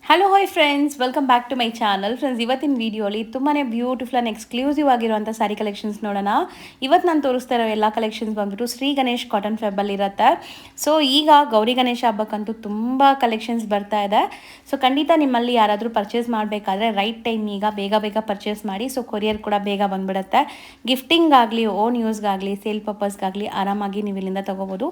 Hello hi friends, welcome back to my channel. Friends, ಇವತ್ತಿನ ವಿಡಿಯೋಲಿ ತುಂಬಾ ಬ್ಯೂಟಿಫುಲ್ ಆ್ಯಂಡ್ ಎಕ್ಸ್ಕ್ಲೂಸಿವ್ ಆಗಿರುವಂಥ ಸ್ಯಾರಿ ಕಲೆಕ್ಷನ್ಸ್ ನೋಡೋಣ. ಇವತ್ತು ನಾನು ತೋರಿಸ್ತಾ ಇರೋ ಎಲ್ಲ ಕಲೆಕ್ಷನ್ಸ್ ಬಂದ್ಬಿಟ್ಟು ಶ್ರೀ ಗಣೇಶ್ ಕಾಟನ್ ಫೆಬ್ಬಲ್ಲಿ ಇರುತ್ತೆ. ಸೊ ಈಗ ಗೌರಿ ಗಣೇಶ ಹಬ್ಬಕ್ಕಂತೂ ತುಂಬ ಕಲೆಕ್ಷನ್ಸ್ ಬರ್ತಾ ಇದೆ. ಸೊ ಖಂಡಿತ ನಿಮ್ಮಲ್ಲಿ ಯಾರಾದರೂ ಪರ್ಚೇಸ್ ಮಾಡಬೇಕಾದ್ರೆ ರೈಟ್ ಟೈಮ್ ಈಗ ಬೇಗ ಬೇಗ ಪರ್ಚೇಸ್ ಮಾಡಿ. ಸೊ ಕೊರಿಯರ್ ಕೂಡ ಬೇಗ ಬಂದ್ಬಿಡುತ್ತೆ. ಗಿಫ್ಟಿಂಗ್ ಆಗಲಿ, ಓನ್ ಯೂಸ್ಗಾಗಲಿ, ಸೇಲ್ ಪರ್ಪಸ್ಗಾಗಲಿ ಆರಾಮಾಗಿ ನೀವು ಇಲ್ಲಿಂದ ತೊಗೋಬೋದು.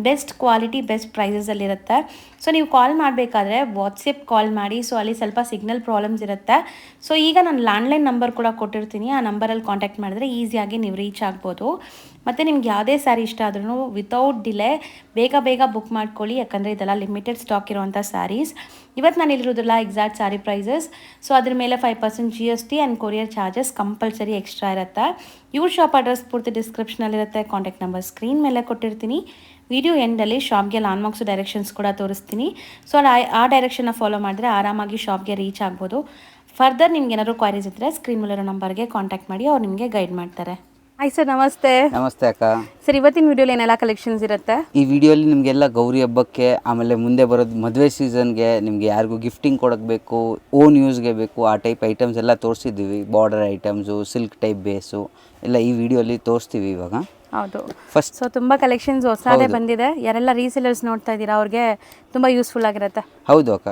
ಬೆಸ್ಟ್ ಕ್ವಾಲಿಟಿ, ಬೆಸ್ಟ್ ಪ್ರೈಸಸಲ್ಲಿರುತ್ತೆ. ಸೊ ನೀವು ಕಾಲ್ ಮಾಡಬೇಕಾದ್ರೆ ವಾಟ್ಸಪ್ ಕಾಲ್ ಮಾಡಿ. ಸೊ ಅಲ್ಲಿ ಸ್ವಲ್ಪ ಸಿಗ್ನಲ್ ಪ್ರಾಬ್ಲಮ್ಸ್ ಇರುತ್ತೆ. ಸೊ ಈಗ ನಾನು ಲ್ಯಾಂಡ್ಲೈನ್ ನಂಬರ್ ಕೂಡ ಕೊಟ್ಟಿರ್ತೀನಿ. ಆ ನಂಬರಲ್ಲಿ ಕಾಂಟ್ಯಾಕ್ಟ್ ಮಾಡಿದ್ರೆ ಈಸಿಯಾಗಿ ನೀವು ರೀಚ್ ಆಗ್ಬೋದು. ಮತ್ತು ನಿಮ್ಗೆ ಯಾವುದೇ ಸ್ಯಾರಿ ಇಷ್ಟ ಆದ್ರೂ ವಿತೌಟ್ ಡಿಲೇ ಬೇಗ ಬೇಗ ಬುಕ್ ಮಾಡ್ಕೊಳ್ಳಿ. ಯಾಕಂದರೆ ಇದೆಲ್ಲ ಲಿಮಿಟೆಡ್ ಸ್ಟಾಕ್ ಇರುವಂಥ ಸ್ಯಾರೀಸ್. ಇವತ್ತು ನಾನು ಇಲ್ಲಿರೋದಿಲ್ಲ ಎಕ್ಸಾಕ್ಟ್ ಸ್ಯಾರಿ ಪ್ರೈಸಸ್. ಸೊ ಅದ್ರ ಮೇಲೆ 5% GST and courier charges compulsory extra ಇರುತ್ತೆ. ಇವ್ರ ಶಾಪ್ ಅಡ್ರೆಸ್ ಪೂರ್ತಿ ಡಿಸ್ಕ್ರಿಪ್ಷನಲ್ಲಿರುತ್ತೆ. ಕಾಂಟ್ಯಾಕ್ಟ್ ನಂಬರ್ ಸ್ಕ್ರೀನ್ ಮೇಲೆ ಕೊಟ್ಟಿರ್ತೀನಿ. ವಿಡಿಯೋ ಎಂಡಲ್ಲಿ ಶಾಪ್ಗೆ ಲಾಂಡ್ಮಾರ್ಕ್ಸ್ ಡೈರೆಕ್ಷನ್ಸ್ ಕೂಡ ತೋರಿಸ್ತೀನಿ. ಸೊ ಆ ಡೈರೆಕ್ಷನ್ನ ಫಾಲೋ ಮಾಡಿದ್ರೆ ಆರಾಮಾಗಿ ಶಾಪ್ಗೆ ರೀಚ್ ಆಗ್ಬೋದು. ಫರ್ದರ್ ನಿಮ್ಗೆ ಏನಾದರೂ ಕ್ವೈರೀಸ್ ಇದ್ದರೆ ಸ್ಕ್ರೀನ್ ಮೇಲಿರೋ ನಂಬರ್ಗೆ ಕಾಂಟ್ಯಾಕ್ಟ್ ಮಾಡಿ, ಅವ್ರು ನಿಮಗೆ ಗೈಡ್ ಮಾಡ್ತಾರೆ. ಹಾಯ್ ಸರ್, ನಮಸ್ತೆ. ನಮಸ್ತೆ ಅಕ್ಕ. ಸರ್, ಇವತ್ತಿನ ವಿಡಿಯೋಲಿ ಏನೆಲ್ಲ ಕಲೆಕ್ಷನ್ಸ್ ಇರುತ್ತೆ? ಈ ವಿಡಿಯೋಲಿ ನಿಮಗೆಲ್ಲ ಗೌರಿ ಹಬ್ಬಕ್ಕೆ, ಆಮೇಲೆ ಮುಂದೆ ಬರೋದು ಮದುವೆ ಸೀಸನ್ಗೆ, ನಿಮಗೆ ಯಾರಿಗೂ ಗಿಫ್ಟಿಂಗ್ ಕೊಡೋಕ್ಕೆ ಬೇಕು, ಓನ್ ಯೂಸ್ಗೆ ಬೇಕು, ಆ ಟೈಪ್ ಐಟಮ್ಸ್ ಎಲ್ಲ ತೋರಿಸಿದ್ದೀವಿ. ಬಾರ್ಡರ್ ಐಟಮ್ಸು, ಸಿಲ್ಕ್ ಟೈಪ್ ಬೇಸು ಎಲ್ಲ ಈ ವಿಡಿಯೋಲಿ ತೋರಿಸ್ತೀವಿ ಇವಾಗ. ಹೌದು, ಫಸ್ಟ್ ಸೊ ತುಂಬ ಕಲೆಕ್ಷನ್ಸ್ ಹೊಸದೇ ಬಂದಿದೆ. ಯಾರೆಲ್ಲ ರೀಸೇಲರ್ಸ್ ನೋಡ್ತಾ ಇದ್ದೀರಾ ಅವ್ರಿಗೆ ತುಂಬ ಯೂಸ್ಫುಲ್ ಆಗಿರುತ್ತೆ. ಹೌದು ಅಕ್ಕ.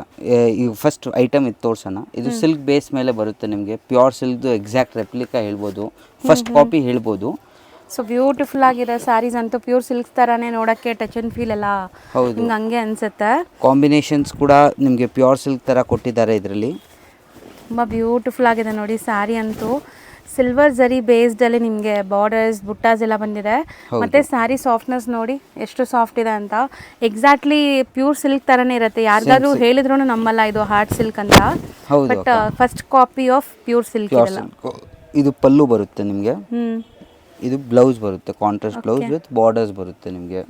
ಈಗ ಫಸ್ಟ್ ಐಟಮ್ ಇದು ತೋರಿಸೋಣ. ಇದು ಸಿಲ್ಕ್ ಬೇಸ್ ಮೇಲೆ ಬರುತ್ತೆ. ನಿಮಗೆ ಪ್ಯೂರ್ ಸಿಲ್ಕ್ದು ಎಕ್ಸಾಕ್ಟ್ ರೆಪ್ಲಿಕಾ ಹೇಳ್ಬೋದು, ಫಸ್ಟ್ ಕಾಪಿ ಹೇಳ್ಬೋದು. ಸೊ ಬ್ಯೂಟಿಫುಲ್ ಆಗಿದೆ ಸ್ಯಾರೀಸ್ ಅಂತೂ. ಪ್ಯೂರ್ ಸಿಲ್ಕ್ ಥರನೇ ನೋಡೋಕ್ಕೆ ಟಚ್ ಆ್ಯಂಡ್ ಫೀಲ್ ಎಲ್ಲ ಹೌದು, ಹಂಗೆ ಅನಿಸುತ್ತೆ. ಕಾಂಬಿನೇಷನ್ಸ್ ಕೂಡ ನಿಮಗೆ ಪ್ಯೂರ್ ಸಿಲ್ಕ್ ಥರ ಕೊಟ್ಟಿದ್ದಾರೆ ಇದರಲ್ಲಿ. ತುಂಬ ಬ್ಯೂಟಿಫುಲ್ ಆಗಿದೆ ನೋಡಿ ಸ್ಯಾರಿ ಅಂತೂ. ಸಿಲ್ವರ್ ಜರಿ ಬೇಸ್ಡಲ್ಲಿ ನಿಮಗೆ ಬಾರ್ಡರ್ಸ್, ಬುಟ್ಟಾಸ್ ಎಲ್ಲ ಬಂದಿದೆ. ಮತ್ತು ಸ್ಯಾರಿ ಸಾಫ್ಟ್ನೆಸ್ ನೋಡಿ ಎಷ್ಟು ಸಾಫ್ಟ್ ಇದೆ ಅಂತ. ಎಕ್ಸಾಕ್ಟ್ಲಿ ಪ್ಯೂರ್ ಸಿಲ್ಕ್ ಥರನೇ ಇರುತ್ತೆ. ಯಾರಿಗಾದ್ರೂ ಹೇಳಿದ್ರು ನಮ್ಮಲ್ಲ ಇದು ಹಾರ್ಡ್ ಸಿಲ್ಕ್ ಅಂತ. But first copy of pure silk ಇದೆಲ್ಲ. ಇದು ಪಲ್ಲು ಬರುತ್ತೆ ನಿಮಗೆ. ಇದು ಬ್ಲೌಸ್ ಬರುತ್ತೆ, ಕಾಂಟ್ರಾಸ್ಟ್ ಬ್ಲೌಸ್ ವಿತ್ ಬಾರ್ಡರ್ಸ್ ಬರುತ್ತೆ ನಿಮಗೆ.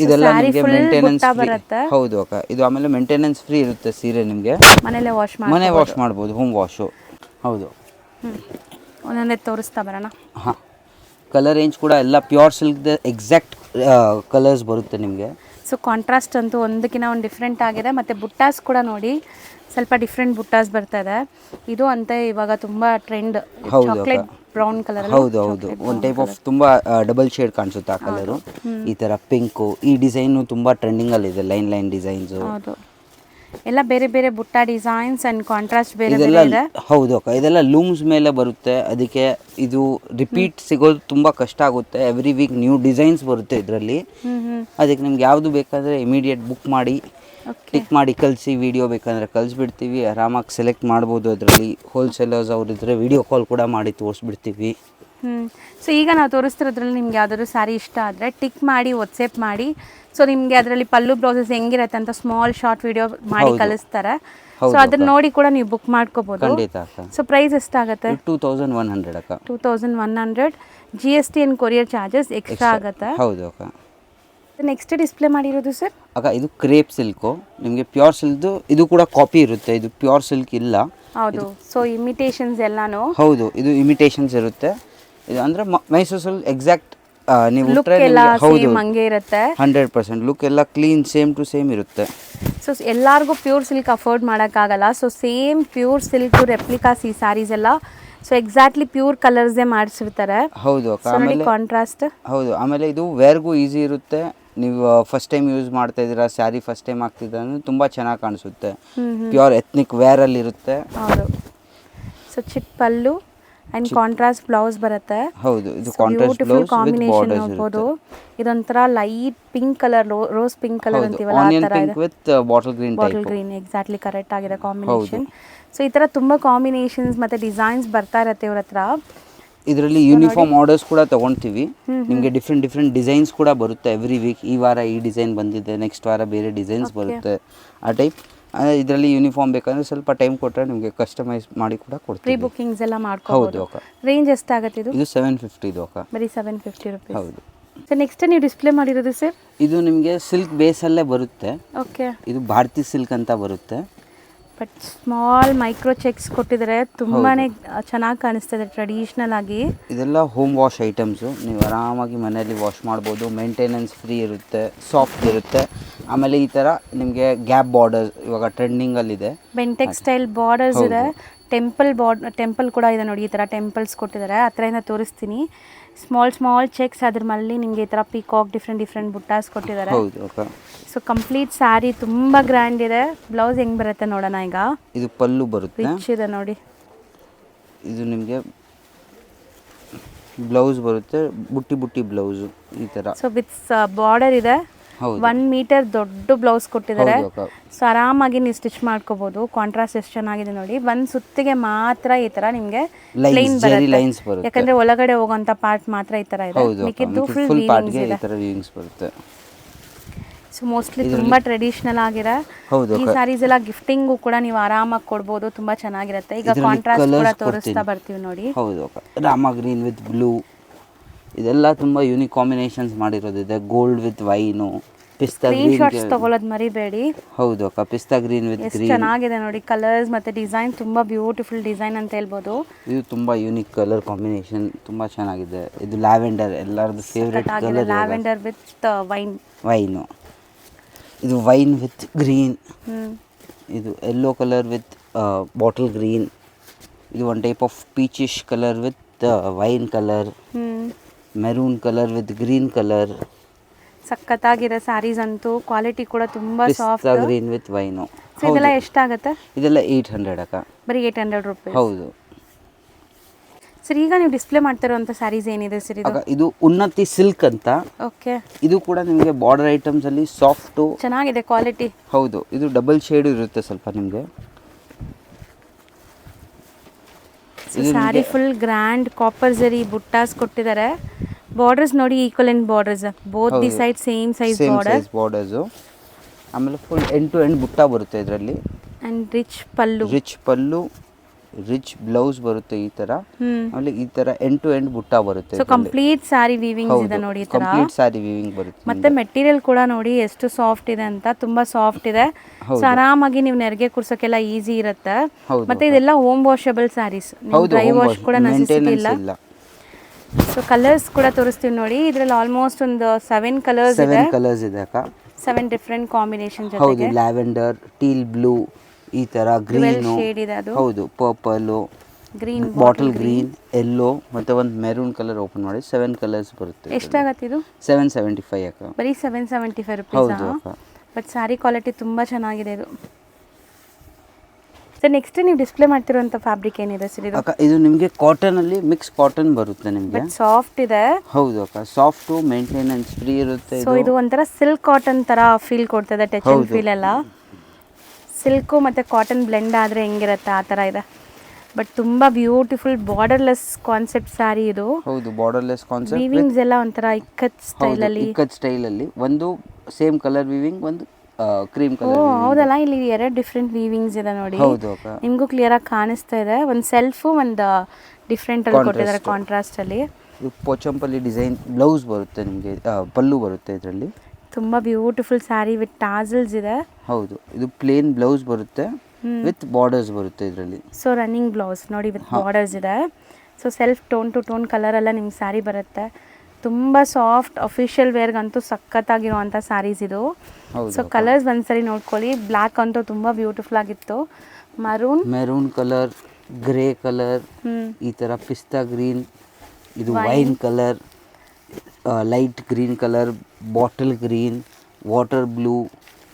ಇದೆಲ್ಲ ನಿಮಗೆ ಮೇಂಟೆನೆನ್ಸ್ ಫ್ರೀ. ಹೌದು ಅಕ್ಕ. ಇದು ಆಮೇಲೆ ಮೇಂಟೆನೆನ್ಸ್ ಫ್ರೀ ಇರುತ್ತೆ ಸೀರೆ. ನಿಮಗೆ ಮನೆ ವಾಶ್ ಮಾಡ್ಬೋದು, ಹೋಮ್ ವಾಶು. ಹೌದು. ಒಂದೊಂದೇ ತೋರಿಸ್ತಾ ಬರೋಣ. ಹಾಂ, ಕಲರ್ ರೇಂಜ್ ಕೂಡ ಎಲ್ಲ ಪ್ಯೂರ್ ಸಿಲ್ಕ್ದ ಎಕ್ಸಾಕ್ಟ್ ಕಲರ್ಸ್ ಬರುತ್ತೆ ನಿಮಗೆ. ಸೊ ಕಾಂಟ್ರಾಸ್ಟ್ ಅಂತೂ ಒಂದಕ್ಕಿಂತ ಒಂದು ಡಿಫ್ರೆಂಟ್ ಆಗಿದೆ. ಮತ್ತು ಬುಟ್ಟಾಸ್ ಕೂಡ ನೋಡಿ ಸ್ವಲ್ಪ ಡಿಫ್ರೆಂಟ್ ಬುಟ್ಟಾಸ್ ಬರ್ತಾ ಇದೆ. ಇದು ಅಂತ ಇವಾಗ ತುಂಬ ಟ್ರೆಂಡ್. Chocolate brown colour. ಹೌದು ಹೌದು, ಒಂದು ಟೈಪ್ ಆಫ್ ತುಂಬ ಡಬಲ್ ಶೇಡ್ ಕಾಣಿಸುತ್ತೆ ಆ ಕಲರು. ಈ ಥರ ಪಿಂಕು, ಈ ಡಿಸೈನು ತುಂಬ ಟ್ರೆಂಡಿಂಗಲ್ಲಿದೆ. Line designs. ಹೌದು, ಎಲ್ಲ ಬೇರೆ ಬೇರೆ ಬುಟ್ಟ ಡಿಸೈನ್ಸ್ ಆ್ಯಂಡ್ ಕಾಂಟ್ರಾಸ್ಟ್ ಬೇರೆ ಬೇರೆ ಇದೆ. ಹೌದು ಅಕ್ಕ. ಇದೆಲ್ಲ ಲೂಮ್ಸ್ ಮೇಲೆ ಬರುತ್ತೆ. ಅದಕ್ಕೆ ಇದು ರಿಪೀಟ್ ಸಿಗೋದು ತುಂಬ ಕಷ್ಟ ಆಗುತ್ತೆ. ಎವ್ರಿ ವೀಕ್ ನ್ಯೂ ಡಿಸೈನ್ಸ್ ಬರುತ್ತೆ ಇದರಲ್ಲಿ. ಅದಕ್ಕೆ ನಿಮ್ಗೆ ಯಾವುದು ಬೇಕಾದರೆ ಇಮಿಡಿಯೇಟ್ ಬುಕ್ ಮಾಡಿ, ಟಿಕ್ ಮಾಡಿ ಕಳಿಸಿ. ವಿಡಿಯೋ ಬೇಕಂದರೆ ಕಳಿಸ್ಬಿಡ್ತೀವಿ. ಆರಾಮಾಗಿ ಸೆಲೆಕ್ಟ್ ಮಾಡ್ಬೋದು. ಅದರಲ್ಲಿ ಹೋಲ್ಸೇಲರ್ಸ್ ಅವರಿದ್ದರೆ ವಿಡಿಯೋ ಕಾಲ್ ಕೂಡ ಮಾಡಿ ತೋರಿಸ್ಬಿಡ್ತೀವಿ. ಸೊ ಈಗ ನಾವು ತೋರಿಸ್ತಿರೋದ್ರಲ್ಲಿ ನಿಮ್ಗೆ ಯಾವ್ದಾದ್ರು ಸ್ಯಾರಿ ಇಷ್ಟ ಆದರೆ ಟಿಕ್ ಮಾಡಿ ವಾಟ್ಸಪ್ ಮಾಡಿ. ಸೊ ನಿಮಗೆ ಅದರಲ್ಲಿ ಪಲ್ಲು ಬ್ಲೌಸಸ್ ಹೆಂಗಿರುತ್ತೆ ಅಂತ ಸ್ಮಾಲ್ ಶಾರ್ಟ್ ವಿಡಿಯೋ ಮಾಡಿ ಕಳಿಸ್ತಾರೆ. ಸೊ ಅದನ್ನ ನೋಡಿ ಕೂಡ ನೀವು ಬುಕ್ ಮಾಡ್ಕೋಬಹುದು. ಖಂಡಿತ ಅಕ್ಕ. ಸೊ ಪ್ರೈಸ್ ಎಷ್ಟಾಗುತ್ತೆ? 2100 ಅಕ್ಕ. 2100. GST and courier charges extra ಆಗುತ್ತೆ. ಹೌದು ಅಕ್ಕ. ನೆಕ್ಸ್ಟ್ ಡಿಸ್ಪ್ಲೇ ಮಾಡಿರೋದು ಸರ್ ಅಕ್ಕ, ಇದು ಕ್ರೇಪ್ ಸಿಲ್ಕು. ನಿಮಗೆ ಪ್ಯೂರ್ ಸಿಲ್ಕ್ದು ಇದು ಕೂಡ ಕಾಪಿ ಇರುತ್ತೆ. ಇದು ಪ್ಯೂರ್ ಸಿಲ್ಕ್ ಇಲ್ಲ. ಹೌದು. ಸೊ ಇಮಿಟೇಷನ್ಸ್ ಎಲ್ಲಾನು. ಹೌದು, ಇದು ಇಮಿಟೇಷನ್ಸ್ ಇರುತ್ತೆ. ಇದು ಅಂದರೆ ಮೈಸೂರು ಸಿಲ್ಕ್ ಎಕ್ಸಾಕ್ಟ್ ನೀವು ಲುಕ್ ಎಲ್ಲ ಸೇಮ್ ಹಂಗೆ ಇರುತ್ತೆ. 100% ಲುಕ್ ಎಲ್ಲ ಕ್ಲೀನ್ ಸೇಮ್ ಟು ಸೇಮ್ ಇರುತ್ತೆ. ಸೊ ಎಲ್ಲರಿಗೂ ಪ್ಯೂರ್ ಸಿಲ್ಕ್ ಅಫೋರ್ಡ್ ಮಾಡೋಕ್ಕಾಗಲ್ಲ. So same pure silk replicas ಈ ಸ್ಯಾರೀಸ್ ಎಲ್ಲ. ಸೊ ಎಕ್ಸಾಕ್ಟ್ಲಿ ಪ್ಯೂರ್ ಕಲರ್ಸೇ ಮಾಡಿಸಿರ್ತಾರೆ. ಹೌದು ಅಕ್ಕ. ಆಮೇಲೆ ಕಾಂಟ್ರಾಸ್ಟ್. ಹೌದು, ಆಮೇಲೆ ಇದು ವೇರ್ಗೂ ಈಸಿ ಇರುತ್ತೆ. ನೀವು ಫಸ್ಟ್ ಟೈಮ್ ಯೂಸ್ ಮಾಡ್ತಾ ಇದ್ದೀರಾ, ಸ್ಯಾರಿ ಫಸ್ಟ್ ಟೈಮ್ ಆಗ್ತಿದ್ರೆ ತುಂಬ ಚೆನ್ನಾಗಿ ಕಾಣಿಸುತ್ತೆ. ಪ್ಯೂರ್ ಎತ್ನಿಕ್ ವೇರಲ್ಲಿ ಇರುತ್ತೆ. ಹೌದು. ಸೊ ಚಿಕ್ಕ ಪಲ್ಲು ಆ್ಯಂಡ್ ಕಾಂಟ್ರಾಸ್ಟ್ ಬ್ಲೌಸ್ ಬರುತ್ತೆ. ಹೌದು, ಇದು ಕಾಂಟ್ರಾಸ್ಟ್ ಬ್ಲೌಸ್ ಕಾಂಬಿನೇಷನ್ ನೋಡ್ಬೋದು. ಇದೊಂಥರ light pink colour, rose pink colour ಅಂತೀವಲ್ಲ ಆ ಥರ ಇದೆ. With bottle green exactly correct ಆಗಿದೆ ಕಾಂಬಿನೇಷನ್. ಸೊ ಈ ಥರ ತುಂಬ ಕಾಂಬಿನೇಷನ್ಸ್ ಮತ್ತು ಡಿಸೈನ್ಸ್ ಬರ್ತಾ ಇರುತ್ತೆ ಇವ್ರ ಹತ್ರ. ಇದರಲ್ಲಿ ಯೂನಿಫಾರ್ಮ್ ಆರ್ಡರ್ಸ್ ಕೂಡ ತೊಗೊಳ್ತೀವಿ. ನಿಮಗೆ ಡಿಫ್ರೆಂಟ್ ಡಿಸೈನ್ಸ್ ಕೂಡ ಬರುತ್ತೆ ಎವ್ರಿ ವೀಕ್. ಈ ವಾರ ಈ ಡಿಸೈನ್ ಬಂದಿದೆ, ನೆಕ್ಸ್ಟ್ ವಾರ ಬೇರೆ ಡಿಸೈನ್ಸ್ ಬರುತ್ತೆ. ಆ ಟೈಪ್ ಇದರಲ್ಲಿ ಯೂನಿಫಾರ್ಮ್ ಬೇಕಂದ್ರೆ ಸ್ವಲ್ಪ ಟೈಮ್ ಕೊಟ್ಟರೆ ನಿಮಗೆ ಕಸ್ಟಮೈಸ್ ಮಾಡಿ ಕೂಡ ಕೊಡ್ತೀವಿ. ಪ್ರೀ ಬುಕಿಂಗ್ಸ್ ಎಲ್ಲ ಮಾಡ್ಕೋಬಹುದು. ಹೌದು ಅಕ್ಕ. ರೇಂಜ್ ಎಷ್ಟಾಗುತ್ತೆ ಇದು? ಇದು 750 ಇದು ಅಕ್ಕ. ಬರೀ 750 ರೂಪೀಸ್. ಹೌದು. ಸೊ ನೆಕ್ಸ್ಟ್ ನೀವು ಡಿಸ್ಪ್ಲೇ ಮಾಡಿರೋದು ಸರ್? ಇದು ನಿಮಗೆ ಸಿಲ್ಕ್ ಬೇಸಲ್ಲೇ ಬರುತ್ತೆ. ಓಕೆ. ಇದು ಭಾರತಿ ಸಿಲ್ಕ್ ಅಂತ ಬರುತ್ತೆ. ಬಟ್ ಸ್ಮಾಲ್ ಮೈಕ್ರೋ ಚೆಕ್ಸ್ ಕೊಟ್ಟಿದ್ದಾರೆ, ತುಂಬಾ ಚೆನ್ನಾಗಿ ಕಾಣಿಸ್ತದೆ ಟ್ರೆಡಿಷ್ನಲ್ ಆಗಿ. ಇದೆಲ್ಲ ಹೋಮ್ ವಾಶ್ ಐಟಮ್ಸು, ನೀವು ಆರಾಮಾಗಿ ಮನೆಯಲ್ಲಿ ವಾಶ್ ಮಾಡ್ಬೋದು. ಮೇಂಟೆನೆನ್ಸ್ ಫ್ರೀ ಇರುತ್ತೆ, ಸಾಫ್ಟ್ ಇರುತ್ತೆ. ಆಮೇಲೆ ಈ ಥರ ನಿಮಗೆ ಗ್ಯಾಪ್ ಬಾರ್ಡರ್ ಇವಾಗ ಟ್ರೆಂಡಿಂಗಲ್ಲಿದೆ. ಬೆಂಟೆಕ್ ಸ್ಟೈಲ್ ಬಾರ್ಡರ್ಸ್ ಇದೆ, ಟೆಂಪಲ್ ಕೂಡ ಇದೆ ನೋಡಿ. ಈ ಥರ ಟೆಂಪಲ್ಸ್ ಕೊಟ್ಟಿದ್ದಾರೆ, ಹತ್ರದಿಂದ ತೋರಿಸ್ತೀನಿ. ಸ್ಮಾಲ್ ಚೆಕ್ಸ್, ಅದ್ರ ಮೇಲೆ ನಿಮಗೆ ಈ ಥರ ಪಿಕಾಕ್ ಡಿಫ್ರೆಂಟ್ ಬುಟ್ಟಾಸ್ ಕೊಟ್ಟಿದ್ದಾರೆ. ಹೌದು ಅಕ್ಕ. ಸೊ ಕಂಪ್ಲೀಟ್ ಸ್ಯಾರಿ ತುಂಬ ಗ್ರ್ಯಾಂಡ್ ಇದೆ. ಬ್ಲೌಸ್ ಹೆಂಗೆ ಬರುತ್ತೆ ನೋಡೋಣ ಈಗ. ಇದು ಪಲ್ಲು ಬರುತ್ತೆ, ರಿಚ್ ಇದೆ ನೋಡಿ. ಇದು ನಿಮಗೆ ಬ್ಲೌಸ್ ಬರುತ್ತೆ, ಬುಟ್ಟಿ ಬ್ಲೌಸು ಈ ಥರ. ಸೊ ವಿತ್ ಬಾರ್ಡರ್ ಇದೆ. ಹೌದು. 1 ಮೀಟರ್ ದೊಡ್ಡ ಬ್ಲೌಸ್ ಕೊಟ್ಟಿದ್ದಾರೆ. ಹೌದು ಅಕ್ಕ. ಸೊ ಆರಾಮಾಗಿ ನೀವು ಸ್ಟಿಚ್ ಮಾಡ್ಕೋಬಹುದು. ಕಾಂಟ್ರಾಸ್ಟ್ ಎಷ್ಟು ಚೆನ್ನಾಗಿದೆ ನೋಡಿ. ಒಂದು ಸುತ್ತಿಗೆ ಮಾತ್ರ ಈ ತರ ನಿಮಗೆ ಪ್ಲೇನ್ ಬರುತ್ತೆ, ಯಾಕಂದ್ರೆ ಒಳಗಡೆ ಹೋಗೋಂತ ಪಾರ್ಟ್ ಮಾತ್ರ ಈ ತರ ಇದೆ. ಮಿಕ್ಕಿದ್ದು ಫುಲ್ ಪಾರ್ಟ್ಗೆ ಈ ತರ ವೀವಿಂಗ್ಸ್ ಬರುತ್ತೆ. ಸೊ ಮೋಸ್ಟ್ಲಿ ತುಂಬಾ ಟ್ರೆಡಿಷನಲ್ ಆಗಿದೆ. ಈ ಸ್ಯಾರೀಸ್ ಎಲ್ಲ ಗಿಫ್ಟಿಂಗು ಕೂಡ ನೀವು ಆರಾಮಾಗಿ ಕೊಡ್ಬೋದು, ತುಂಬಾ ಚೆನ್ನಾಗಿರುತ್ತೆ. ಈಗ ಕಾಂಟ್ರಾಸ್ಟ್ ಕೂಡ ತೋರಿಸ್ತಾ ಬರ್ತೀವಿ ನೋಡಿ. ಹೌದು ಅಕ್ಕ. ರಾಮ ಗ್ರೀನ್ ವಿತ್ ಬ್ಲೂ, ಇದೆಲ್ಲ ತುಂಬಾ ಯೂನಿಕ್ ಕಾಂಬಿನೇಷನ್ಸ್ ಮಾಡಿರೋದಿದೆ. Gold with wine, pista green. Shorts ತಗೊಳ್ಳೋದು ಮರಿಬೇಡಿ. ಹೌದು ಅಕ್ಕ, ಪಿಸ್ತಾ ಗ್ರೀನ್ ವಿತ್ ಗ್ರೀನ್ ಚೆನ್ನಾಗಿದೆ ನೋಡಿ. ಕಲರ್ಸ್ ಮತ್ತೆ ಡಿಸೈನ್ ತುಂಬಾ ಬ್ಯೂಟಿಫುಲ್ ಡಿಸೈನ್ ಅಂತ ಹೇಳ್ಬೋದು. ಇದು ತುಂಬಾ ಯೂನಿಕ್ ಕಲರ್ ಕಾಂಬಿನೇಷನ್, ತುಂಬಾ ಚೆನ್ನಾಗಿದೆ. ಇದು ಲ್ಯಾವೆಂಡರ್, ಎಲ್ಲರದ್ದು favourite colour. Lavender with wine. ಇದು ವೈನ್ ವಿತ್ ಗ್ರೀನ್. ಇದು yellow colour with bottle green. ಇದು one type of peachish colour with wine colour. Maroon colour with green colour. ಸಕ್ಕತ್ತಾಗಿದೆ ಸ್ಯಾರೀಸ್ ಅಂತೂ. Quality ಕೂಡ ತುಂಬಾ ಸಾಫ್ಟ್. Green with wine. ಇದೆಲ್ಲ ಎಷ್ಟಾಗುತ್ತೆ? ಇದೆಲ್ಲ 800 ಅಕ್ಕ. ಬರೀ 800 ರೂಪಾಯಿ. ಹೌದು ಸರ್, ಈಗ ನೀವು ಡಿಸ್ಪ್ಲೇ ಮಾಡ್ತಿರುವಂತ ಸ್ಯಾರೀಸ್ ಏನಿದೆ ಸರ್? ಇದು ಉನ್ನತಿ ಸಿಲ್ಕ್ ಅಂತ. ಓಕೆ. ಇದು ಕೂಡ ನಿಮಗೆ ಬಾರ್ಡರ್ ಐಟಮ್ಸ್ ಅಲ್ಲಿ ಸಾಫ್ಟ್ ಚೆನ್ನಾಗಿದೆ ಕ್ವಾಲಿಟಿ. ಹೌದು. ಇದು ಡಬಲ್ ಶೇಡ್ ಇರುತ್ತೆ ಸ್ವಲ್ಪ ನಿಮಗೆ. ಸ್ಯಾರಿ ಫುಲ್ ಗ್ರ್ಯಾಂಡ್ ಕಾಪರ್ ಜರಿ ಬುಟ್ಟಾಸ್ ಕೊಟ್ಟಿದ್ದಾರೆ. ಬಾರ್ಡರ್ಸ್ ನೋಡಿ, equivalent borders, both the side same size borders. ಆಮೇಲೆ ಫುಲ್ ಎಂಡ್ ಟು ಎಂಡ್ ಬುಟ್ಟ ಬರುತ್ತೆ ಇದರಲ್ಲಿ. And rich pallu, rich blouse ಬರುತ್ತೆ ಈ ತರ. ಆಮೇಲೆ ಈ ತರ ಎಂಡ್ ಟು ಎಂಡ್ ಬುಟ್ಟ ಬರುತ್ತೆ. ಸೊ ಕಂಪ್ಲೀಟ್ ಸ್ಯಾರಿ ವೀವಿಂಗ್ಸ್ ಇದೆ ನೋಡಿ. ಈ ತರ ಕಂಪ್ಲೀಟ್ ಸ್ಯಾರಿ ವೀವಿಂಗ್ ಬರುತ್ತೆ. ಮತ್ತೆ ಮೆಟೀರಿಯಲ್ ಕೂಡ ನೋಡಿ ಎಷ್ಟು ಸಾಫ್ಟ್ ಇದೆ ಅಂತ, ತುಂಬಾ ಸಾಫ್ಟ್ ಇದೆ. ಸೊ ಆರಾಮಾಗಿ ನೀವು ನೆರಿಗೆ ಕುರ್ಸೋಕೆಲ್ಲ ಈಸಿ ಇರುತ್ತೆ. ಮತ್ತೆ ಇದೆಲ್ಲ home washable saris, dry wash ಕೂಡ ನೆಸೆಸಿಟಿ ಇಲ್ಲ. ಸೊ ಕಲರ್ಸ್ ಕೂಡ ತೋರಿಸ್ತೀವಿ ನೋಡಿ. ಇದ್ರಲ್ಲಿ ಆಲ್ಮೋಸ್ಟ್ ಒಂದು 7 ಕಲರ್ಸ್ ಇದೆ ಅಕ್ಕ. 7 ಡಿಫರೆಂಟ್ ಕಾಂಬಿನೇಷನ್ ಜೊತೆಗೆ. ಹೌದು. ಲ್ಯಾವೆಂಡರ್, ಟೀಲ್ ಬ್ಲೂ, ಈ ತರ ಗ್ರೀನ್, ಶೇಡ್ ಇದೆ ಅದು. ಹೌದು, purple, green, bottle green, yellow ಮತ್ತೆ ಒಂದು ಮೆರೂನ್ ಕಲರ್ ಓಪನ್ ಮಾಡಿ 7 ಕಲರ್ಸ್ ಬರುತ್ತೆ. ಎಷ್ಟಾಗತ್ತೆ ಇದು? 775 ಅಕ್ಕ. ಬರೀ 775 ರೂಪಾಯಿ. ಬಟ್ ಸ್ಯಾರಿ ಕ್ವಾಲಿಟಿ ತುಂಬಾ ಚೆನ್ನಾಗಿದೆ ಇದು. ಸರ್, ನೆಕ್ಸ್ಟ್ ನೀವು ಡಿಸ್ಪ್ಲೇ ಮಾಡ್ತಿರುವಂತ ಫ್ಯಾಬ್ರಿಕ್ ಏನಿದೆ ಸರ್ ಇದು? ಅಕ್ಕ, ಇದು ನಿಮಗೆ ಕಾಟನ್ ಅಲ್ಲಿ ಮಿಕ್ಸ್ ಕಾಟನ್ ಬರುತ್ತೆ ನಿಮಗೆ. ಬಟ್ ಸಾಫ್ಟ್ ಇದೆ. ಹೌದು ಅಕ್ಕ, ಸಾಫ್ಟ್, ಮೇಂಟೆನೆನ್ಸ್ ಫ್ರೀ ಇರುತ್ತೆ. ಸೊ ಇದು ಒಂಥರ ಸಿಲ್ಕ್ ಕಾಟನ್ ತರ ಫೀಲ್ ಕೊಡ್ತದೆ, ಟಚ್ ಅಂಡ್ ಫೀಲ್ ಎಲ್ಲ. ಸಿಲ್ಕು ಮತ್ತು ಕಾಟನ್ ಬ್ಲೆಂಡ್ ಆದರೆ ಹೆಂಗಿರುತ್ತೆ ಆ ಥರ ಇದೆ. ಬಟ್ ತುಂಬ ಬ್ಯೂಟಿಫುಲ್ ಬಾರ್ಡರ್ಲೆಸ್ ಕಾನ್ಸೆಪ್ಟ್ ಸ್ಯಾರಿ ಇದು. ಹೌದು, ಬಾರ್ಡರ್ಲೆಸ್ ಕಾನ್ಸೆಪ್ಟ್. ವೀವಿಂಗ್ಸ್ ಎಲ್ಲ ಒಂಥರ ಇಕ್ಕತ್ ಸ್ಟೈಲಲ್ಲಿ ಒಂದು ಸೇಮ್ ಕಲರ್ ವೀವಿಂಗ್, ಒಂದು ಕ್ರೀಮ್ ಕಲರ್. ಹೌದಲ್ಲ, ಇಲ್ಲಿ 2 ಡಿಫ್ರೆಂಟ್ ವೀವಿಂಗ್ಸ್ ಇದೆ ನೋಡಿ. ಹೌದು ಅಕ್ಕ. ನಿಮಗೂ ಕ್ಲಿಯರ್ ಆಗಿ ಕಾಣಿಸ್ತಾ ಇದೆ. ಒಂದು ಸೆಲ್ಫು, ಒಂದು ಡಿಫ್ರೆಂಟ್ ಅಲ್ಲಿ ಕೊಟ್ಟಿದ್ದಾರೆ ಕಾಂಟ್ರಾಸ್ಟ್ ಅಲ್ಲಿ. ಇದು ಪೋಚಂಪಲ್ಲಿ ಡಿಸೈನ್ ಬ್ಲೌಸ್ ಬರುತ್ತೆ ನಿಮಗೆ, ಪಲ್ಲು ಬರುತ್ತೆ ಇದರಲ್ಲಿ. ತುಂಬ ಬ್ಯೂಟಿಫುಲ್ ಸ್ಯಾರಿ ವಿತ್ ಟಾಸಲ್ಸ್ ಇದೆ. ಹೌದು. ಇದು ಪ್ಲೇನ್ ಬ್ಲೌಸ್ ಬರುತ್ತೆ ವಿತ್ ಬಾರ್ಡರ್ಸ್ ಬರುತ್ತೆ ಇದರಲ್ಲಿ. ಸೊ ರನ್ನಿಂಗ್ ಬ್ಲೌಸ್ ನೋಡಿ ವಿತ್ ಬಾರ್ಡರ್ಸ್ ಇದೆ. So self tone to tone colour ಎಲ್ಲ ನಿಮ್ಗೆ ಸ್ಯಾರಿ ಬರುತ್ತೆ. ತುಂಬ ಸಾಫ್ಟ್, ಅಫಿಷಿಯಲ್ ವೇರ್ಗಂತೂ ಸಖತ್ತಾಗಿರುವಂಥ ಸ್ಯಾರೀಸ್ ಇದು. ಸೊ ಕಲರ್ಸ್ ಒಂದ್ಸರಿ ನೋಡ್ಕೊಳ್ಳಿ. ಬ್ಲ್ಯಾಕ್ ಅಂತೂ ತುಂಬ ಬ್ಯೂಟಿಫುಲ್ ಆಗಿತ್ತು. ಮೆರೂನ್ ಕಲರ್, ಗ್ರೇ ಕಲರ್, ಈ ಥರ ಪಿಸ್ತಾ ಗ್ರೀನ್, ಇದು wine colour, light green colour, bottle green, water blue,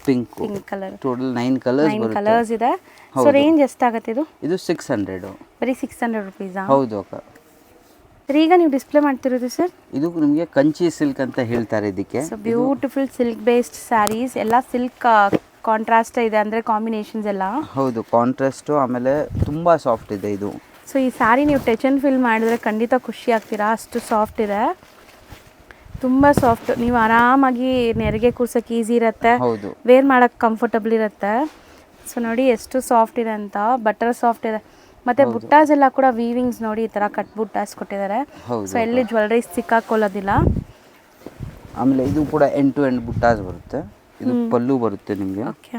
pink colour. Total 9 colours ಇದೆ. ಸೊ ರೇಂಜ್ ಎಷ್ಟಾಗುತ್ತೆ ಇದು? ಇದು 600. ಬರೀ 600 ರೂಪೀಸಾ? ಹೌದು ಅಕ್ಕ. ಈಗ ನೀವು ಡಿಸ್ಪ್ಲೇ ಮಾಡ್ತಿರೋದು ಸರ್? ಇದು ನಿಮಗೆ ಕಂಚಿ ಸಿಲ್ಕ್ ಅಂತ ಹೇಳ್ತಾರೆ ಇದಕ್ಕೆ. So beautiful silk based saris, ಎಲ್ಲ ಸಿಲ್ಕ್ ಕಾಂಟ್ರಾಸ್ಟ್ ಇದೆ, ಅಂದರೆ ಕಾಂಬಿನೇಷನ್ಸ್ ಎಲ್ಲ. ಹೌದು, ಕಾಂಟ್ರಾಸ್ಟು. ಆಮೇಲೆ ತುಂಬ ಸಾಫ್ಟ್ ಇದೆ ಇದು. ಸೊ ಈ ಸ್ಯಾರಿ ನೀವು ಟಚ್ ಆ್ಯಂಡ್ ಫೀಲ್ ಮಾಡಿದ್ರೆ ಖಂಡಿತ ಖುಷಿ ಆಗ್ತೀರಾ, ಅಷ್ಟು ಸಾಫ್ಟ್ ಇದೆ. ತುಂಬ ಸಾಫ್ಟ್, ನೀವು ಆರಾಮಾಗಿ ನೆರಿಗೆ ಕೂರ್ಸೋಕೆ ಈಸಿ ಇರುತ್ತೆ. ಹೌದು, ವೇರ್ ಮಾಡೋಕ್ಕೆ ಕಂಫರ್ಟಬಲ್ ಇರುತ್ತೆ. ಸೊ ನೋಡಿ ಎಷ್ಟು ಸಾಫ್ಟ್ ಇದೆ ಅಂತ, ಬಟರ್ ಸಾಫ್ಟ್ ಇದೆ. ಮತ್ತು ಬುಟ್ಟಾಸ್ ಎಲ್ಲ ಕೂಡ ವೀವಿಂಗ್ಸ್ ನೋಡಿ, ಈ ಥರ ಕಟ್ ಬುಟ್ಟಾಸ್ ಕೊಟ್ಟಿದ್ದಾರೆ. ಸೊ ಎಲ್ಲಿ ಜ್ಯುವೆಲ್ರೀಸ್ ಸಿಕ್ಕಾಕೊಳ್ಳೋದಿಲ್ಲ. ಆಮೇಲೆ ಇದು ಕೂಡ ಎಂಡ್ ಟು ಎಂಡ್ ಬುಟ್ಟಾಸ್ ಬರುತ್ತೆ. ಇದು ಪಲ್ಲು ಬರುತ್ತೆ ನಿಮಗೆ. ಓಕೆ.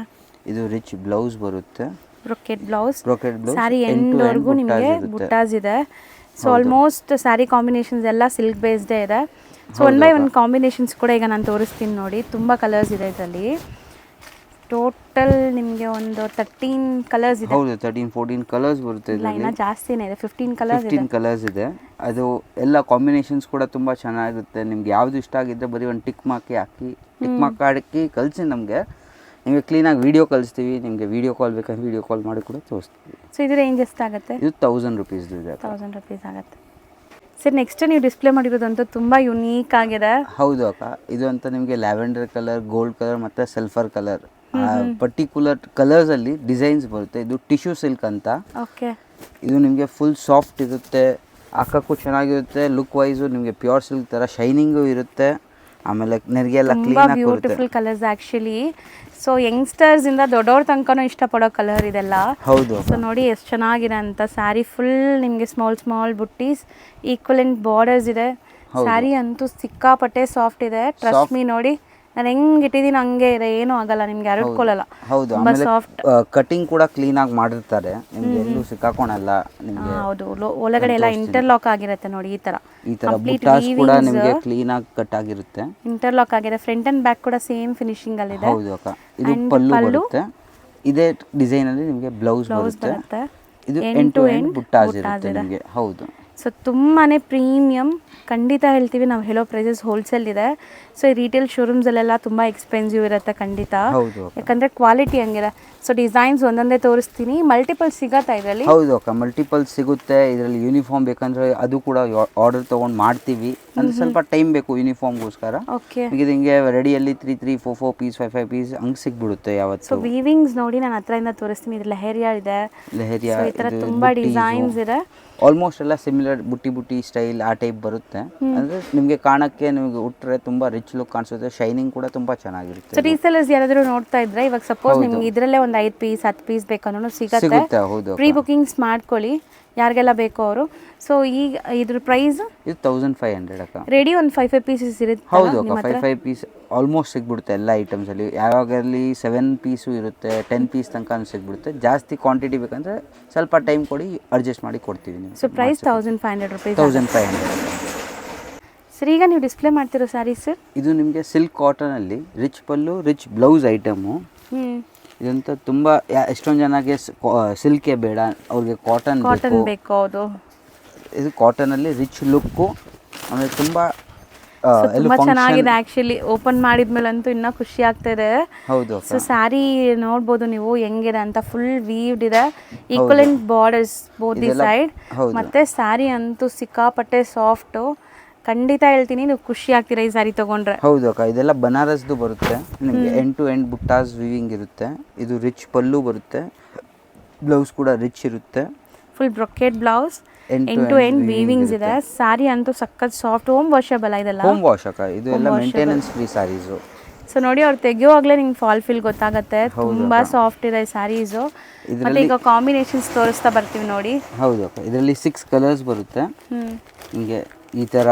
ಇದು ರಿಚ್ ಬ್ಲೌಸ್ ಬರುತ್ತೆ. Brocade blouse, brocade blouse, sari end to end ಎಂಡ್ವರೆಗೂ ನಿಮಗೆ ಬುಟ್ಟಾಸ್ ಇದೆ. ಸೊ ಆಲ್ಮೋಸ್ಟ್ ಸ್ಯಾರಿ ಕಾಂಬಿನೇಷನ್ಸ್ ಎಲ್ಲ ಸಿಲ್ಕ್ ಬೇಸ್ಡೇ ಇದೆ. So one by one combinations ಕೂಡ ಈಗ ನಾನು ತೋರಿಸ್ತೀನಿ ನೋಡಿ. ತುಂಬ ಕಲರ್ಸ್ ಇದೆ ಇದರಲ್ಲಿ. ಟೋಟಲ್ ನಿಮಗೆ ಒಂದು 13 ಕಲರ್ಸ್ ಇದೆ. ಹೌದು 13-14 ಕಲರ್ಸ್ ಬರುತ್ತೆ ಇದರಲ್ಲಿ. ಇನ್ನ ಜಾಸ್ತಿನೇ ಇದೆ, 15 ಕಲರ್ಸ್ ಇದೆ. 15 ಕಲರ್ಸ್ ಇದೆ. ಅದು ಎಲ್ಲ ಕಾಂಬಿನೇಷನ್ಸ್ ಕೂಡ ತುಂಬ ಚೆನ್ನಾಗಿರುತ್ತೆ. ನಿಮ್ಗೆ ಯಾವುದು ಇಷ್ಟ ಆಗಿದ್ದರೆ ಬರೀ ಒಂದು ಟಿಕ್ ಮಾರ್ಕ್ ಹಾಕಿ ಕಳಿಸಿ ನಮಗೆ. ನಿಮಗೆ ಕ್ಲೀನಾಗಿ ವೀಡಿಯೋ ಕಳಿಸ್ತೀವಿ. ನಿಮಗೆ ವೀಡಿಯೋ ಕಾಲ್ ಬೇಕಂದ್ರೆ ವೀಡಿಯೋ ಕಾಲ್ ಮಾಡಿ ಕೂಡ ತೋರಿಸ್ತೀವಿ. ಸೊ ಇದು ರೇಂಜ್ ಎಷ್ಟಾಗುತ್ತೆ? ಇದು 1000 ರುಪೀಸ್ ಇದೆ. 1000 ರುಪೀಸ್ ಆಗುತ್ತೆ. ಸರ್ ನೆಕ್ಸ್ಟ್ ನೀವು ಡಿಸ್ಪ್ಲೇ ಮಾಡಿರೋದಂತೂ ತುಂಬ ಯುನೀಕ್ ಆಗಿದೆ. ಹೌದು ಅಕ್ಕ. ಇದು ಅಂತ ನಿಮಗೆ ಲ್ಯಾವೆಂಡರ್ ಕಲರ್, ಗೋಲ್ಡ್ ಕಲರ್ ಮತ್ತು ಸಲ್ಫರ್ ಕಲರ್ ಪರ್ಟಿಕ್ಯುಲರ್ ಕಲರ್ಸಲ್ಲಿ ಡಿಸೈನ್ಸ್ ಬರುತ್ತೆ. ಇದು ಟಿಶ್ಯೂ ಸಿಲ್ಕ್ ಅಂತ. ಓಕೆ. ಇದು ನಿಮಗೆ ಫುಲ್ ಸಾಫ್ಟ್ ಇರುತ್ತೆ, ಹಾಕೋಕ್ಕೂ ಚೆನ್ನಾಗಿರುತ್ತೆ. ಲುಕ್ ವೈಸು ನಿಮಗೆ ಪ್ಯೂರ್ ಸಿಲ್ಕ್ ಥರ ಶೈನಿಂಗು ಇರುತ್ತೆ. ಆಮೇಲೆ ನೆರಿಗೆ ಎಲ್ಲ ಕ್ಲೀನಾಗಿ ಬರುತ್ತೆ. Beautiful colours actually. ಸೊ ಯಂಗ್ಸ್ಟರ್ಸಿಂದ ದೊಡ್ಡವ್ರ ತನಕನೂ ಇಷ್ಟಪಡೋ ಕಲರ್ ಇದೆಲ್ಲ. ಹೌದು. ಸೊ ನೋಡಿ ಎಷ್ಟು ಚೆನ್ನಾಗಿದೆ ಅಂತ. ಸ್ಯಾರಿ ಫುಲ್ ನಿಮಗೆ ಸ್ಮಾಲ್ ಬುಟ್ಟೀಸ್, ಈಕ್ವಲೆಂಟ್ ಬಾರ್ಡರ್ಸ್ ಇದೆ. ಸ್ಯಾರಿ ಅಂತೂ ಸಿಕ್ಕಾಪಟ್ಟೆ ಸಾಫ್ಟ್ ಇದೆ. ಟ್ರಸ್ಟ್ ಮೀ ನೋಡಿ, ನಾನು ಹೆಂಗೆ ಇಟ್ಟಿದ್ದೀನಿ ಹಂಗೆ ಇದೆ, ಏನೂ ಆಗಲ್ಲ, ನಿಮ್ಗೆ ಹರಡ್ಕೊಳ್ಳಲ್ಲ. ಹೌದು. ಆಮೇಲೆ ಕಟಿಂಗ್ ಕೂಡ ಕ್ಲೀನಾಗಿ ಮಾಡಿರ್ತಾರೆ, ನಿಮ್ಗೆ ಎಲ್ಲೂ ಸಿಕ್ಕಾಕೊಳಲ್ಲ ನಿಮಗೆ. ಹೌದು, ಒಳಗಡೆ ಎಲ್ಲ ಇಂಟರ್ಲಾಕ್ ಆಗಿರುತ್ತೆ ನೋಡಿ. ಈ ತರ ಬುಟ್ಟಾಸ್ ಕೂಡ ನಿಮಗೆ ಕ್ಲೀನಾಗಿ ಕಟ್ ಆಗಿರುತ್ತೆ, ಇಂಟರ್ಲಾಕ್ ಆಗಿದೆ. ಫ್ರಂಟ್ ಅಂಡ್ ಬ್ಯಾಕ್ ಕೂಡ ಸೇಮ್ ಫಿನಿಶಿಂಗ್ ಅಲ್ಲಿ ಇದೆ. ಹೌದು ಅಕ್ಕ. ಇದು ಪಲ್ಲು ಬರುತ್ತೆ. ಇದೇ ಡಿಸೈನ್ ಅಲ್ಲಿ ನಿಮಗೆ ಬ್ಲೌಸ್ ಬರುತ್ತೆ. ಇದು ಎಂಡ್ ಟು ಎಂಡ್ ಬುಟ್ಟಾಸ್ ಇರುತ್ತೆ ನಿಮಗೆ. ಹೌದು. ಸೊ ತುಂಬಾ ಪ್ರೀಮಿಯಮ್ ಖಂಡಿತ ಹೇಳ್ತೀವಿ ನಾವು. ಹೇಳೋ ಪ್ರೈಸಸ್ ಹೋಲ್ಸೇಲ್ ಇದೆ. ಸೊ ಈ ರಿಟೇಲ್ ಶೋರೂಮ್ಸಲ್ಲೆಲ್ಲ ತುಂಬ ಎಕ್ಸ್ಪೆನ್ಸಿವ್ ಇರುತ್ತೆ ಖಂಡಿತ, ಯಾಕಂದರೆ ಕ್ವಾಲಿಟಿ ಹಂಗಿದೆ. ಸೊ ಡಿಸೈನ್ಸ್ ಒಂದೊಂದೇ ತೋರಿಸ್ತೀನಿ. ಮಲ್ಟಿಪಲ್ ಸಿಗತ್ತಾ ಇದರಲ್ಲಿ? ಹೌದು ಅಕ್ಕ, ಮಲ್ಟಿಪಲ್ ಸಿಗುತ್ತೆ ಇದರಲ್ಲಿ. ಯೂನಿಫಾರ್ಮ್ ಬೇಕಂದ್ರೆ ಅದು ಕೂಡ ಆರ್ಡರ್ ತೊಗೊಂಡು ಮಾಡ್ತೀವಿ. ಅಂದರೆ ಸ್ವಲ್ಪ ಟೈಮ್ ಬೇಕು ಯೂನಿಫಾರ್ಮ್ಗೋಸ್ಕರ. ಓಕೆ. ಈಗ ಹಿಂಗೆ ರೆಡಿಯಲ್ಲಿ 3 4 ಪೀಸ್ 5 ಪೀಸ್ ಹಂಗೆ ಸಿಕ್ಬಿಡುತ್ತೆ ಯಾವತ್ತು. ಸೊ ವೀವಿಂಗ್ಸ್ ನೋಡಿ ನಾನು ಹತ್ರದಿಂದ ತೋರಿಸ್ತೀನಿ. ಇದು ಲೆಹರಿಯಾ ಇದೆ, ಲೆಹರಿಯಾ, ಈ ಥರ ತುಂಬ ಡಿಸೈನ್ಸ್ ಇದೆ. ಆಲ್ಮೋಸ್ಟ್ ಎಲ್ಲ ಸಿಮಿಲರ್ ಬುಟ್ಟಿ ಸ್ಟೈಲ್ ಆ ಟೈಪ್ ಬರುತ್ತೆ. ಅಂದರೆ ನಿಮಗೆ ಕಾಣಕ್ಕೆ ನಿಮಗೆ ಉಟ್ರೆ ತುಂಬ ರಿಚ್ ಲುಕ್ ಕಾಣಿಸುತ್ತೆ. ಶೈನಿಂಗ್ ಕೂಡ ತುಂಬ ಚೆನ್ನಾಗಿರುತ್ತೆ. ಸೊ ರೀಸೆಲ್ಲರ್ಸ್ ಯಾರಾದರೂ ನೋಡ್ತಾ ಇದ್ರೆ ಇವಾಗ ಸಪೋಸ್ ನಿಮ್ಗೆ ಇದರಲ್ಲೇ ಒಂದು 5 ಪೀಸ್ 10 ಪೀಸ್ ಬೇಕನ್ನೋ ಸಿಗುತ್ತೆ. ಹೌದು. ಪ್ರೀ ಬುಕಿಂಗ್ಸ್ ಮಾಡ್ಕೊಳ್ಳಿ ಯಾರಿಗೆಲ್ಲ ಬೇಕೋ ಅವರು. ಸೊ ಈಗ ಇದ್ರ ಪ್ರೈಸ್ ಇದು 1500 ಅಕ್ಕ. ರೆಡಿ ಒಂದು 5 ಪೀಸಸ್ ಇರುತ್ತೆ. ಹೌದು ಅಕ್ಕ, 5 ಪೀಸ್ ಆಲ್ಮೋಸ್ಟ್ ಸಿಗ್ಬಿಡುತ್ತೆ ಎಲ್ಲ ಐಟಮ್ಸಲ್ಲಿ. ಯಾವಾಗಲಿ 7 ಪೀಸು ಇರುತ್ತೆ, 10 ಪೀಸ್ ತನಕ ಸಿಗ್ಬಿಡುತ್ತೆ. ಜಾಸ್ತಿ ಕ್ವಾಂಟಿಟಿ ಬೇಕಂದ್ರೆ ಸ್ವಲ್ಪ ಟೈಮ್ ಕೊಡಿ, ಅಡ್ಜಸ್ಟ್ ಮಾಡಿ ಕೊಡ್ತೀವಿ ನೀವು. So price 1500 rupees. 1500. ಸರ್ ಈಗ ನೀವು ಡಿಸ್ಪ್ಲೇ ಮಾಡ್ತಿರೋ ಸ್ಯಾರಿ ಸರ್, ಇದು ನಿಮಗೆ ಸಿಲ್ಕ್ ಕಾಟನಲ್ಲಿ ರಿಚ್ ಪಲ್ಲು, ರಿಚ್ ಬ್ಲೌಸ್ ಐಟಮು. ಇದಂತ ತುಂಬ ಎಷ್ಟೊಂದು ಜನಕ್ಕೆ ಸಿಲ್ಕೇ ಬೇಡ, ಅವ್ರಿಗೆ ಕಾಟನ್ ಬೇಕು. ಹೌದು, ಇದು ಕಾಟನಲ್ಲಿ ರಿಚ್ ಲುಕ್ಕು. ಆಮೇಲೆ ತುಂಬ ಚೆನ್ನಾಗಿದೆ ಆ್ಯಕ್ಚುಲಿ. ಓಪನ್ ಮಾಡಿದ್ಮೇಲಂತೂ ಇನ್ನೂ ಖುಷಿ ಆಗ್ತಾ ಇದೆ. ಹೌದು. ಸೊ ಸ್ಯಾರಿ ನೋಡ್ಬೋದು ನೀವು ಹೆಂಗಿದೆ ಅಂತ. ಫುಲ್ ವೀವ್ಡ್ ಇದೆ, equivalent borders both the side. ಮತ್ತೆ ಸ್ಯಾರಿ ಅಂತೂ ಸಿಕ್ಕಾಪಟ್ಟೆ ಸಾಫ್ಟು. ಖಂಡಿತ ಹೇಳ್ತೀನಿ, ನೀವು ಖುಷಿ ಆಗ್ತೀರಾ ಈ ಸ್ಯಾರಿ ತಗೊಂಡ್ರೆ. ಹೌದು ಅಕ್ಕ. ಇದೆಲ್ಲ ಬನಾರಸ್ದು ಬರುತ್ತೆ ನಿಮಗೆ. ಎಂಡ್ ಟು ಎಂಡ್ ಬುಟ್ಟಾಸ್ ವೀವಿಂಗ್ ಇರುತ್ತೆ. ಇದು ರಿಚ್ ಪಲ್ಲು ಬರುತ್ತೆ, ಬ್ಲೌಸ್ ಕೂಡ ರಿಚ್ ಇರುತ್ತೆ. Full brocade blouse, end to end weavings ಇದೆ. ಸ್ಯಾರಿ ಅಂತೂ ಸಖತ್ ಸಾಫ್ಟ್, ಹೋಮ್ ವಾಷಬಲ್ ಇದೆಲ್ಲ. ಹೋಮ್ ವಾಶ್ ಅಕ್ಕ. ಇದು ಎಲ್ಲ ಮೇಂಟೆನೆನ್ಸ್ ಫ್ರೀ ಸ್ಯಾರೀಸು. ಸೊ ನೋಡಿ, ಅವ್ರು ತೆಗಿಯೋವಾಗಲೇ ನಿಮ್ಗೆ ಫಾಲ್ ಫೀಲ್ ಗೊತ್ತಾಗುತ್ತೆ. ತುಂಬಾ ಸಾಫ್ಟ್ ಇದೆ ಸ್ಯಾರೀಸು. ಮತ್ತೆ ಈಗ ಕಾಂಬಿನೇಷನ್ಸ್ ತೋರಿಸ್ತಾ ಬರ್ತೀವಿ ನೋಡಿ. ಹೌದು ಅಕ್ಕ. ಇದರಲ್ಲಿ 6 ಕಲರ್ಸ್ ಬರುತ್ತೆ. ಹಿಂಗೆ ಈ ಥರ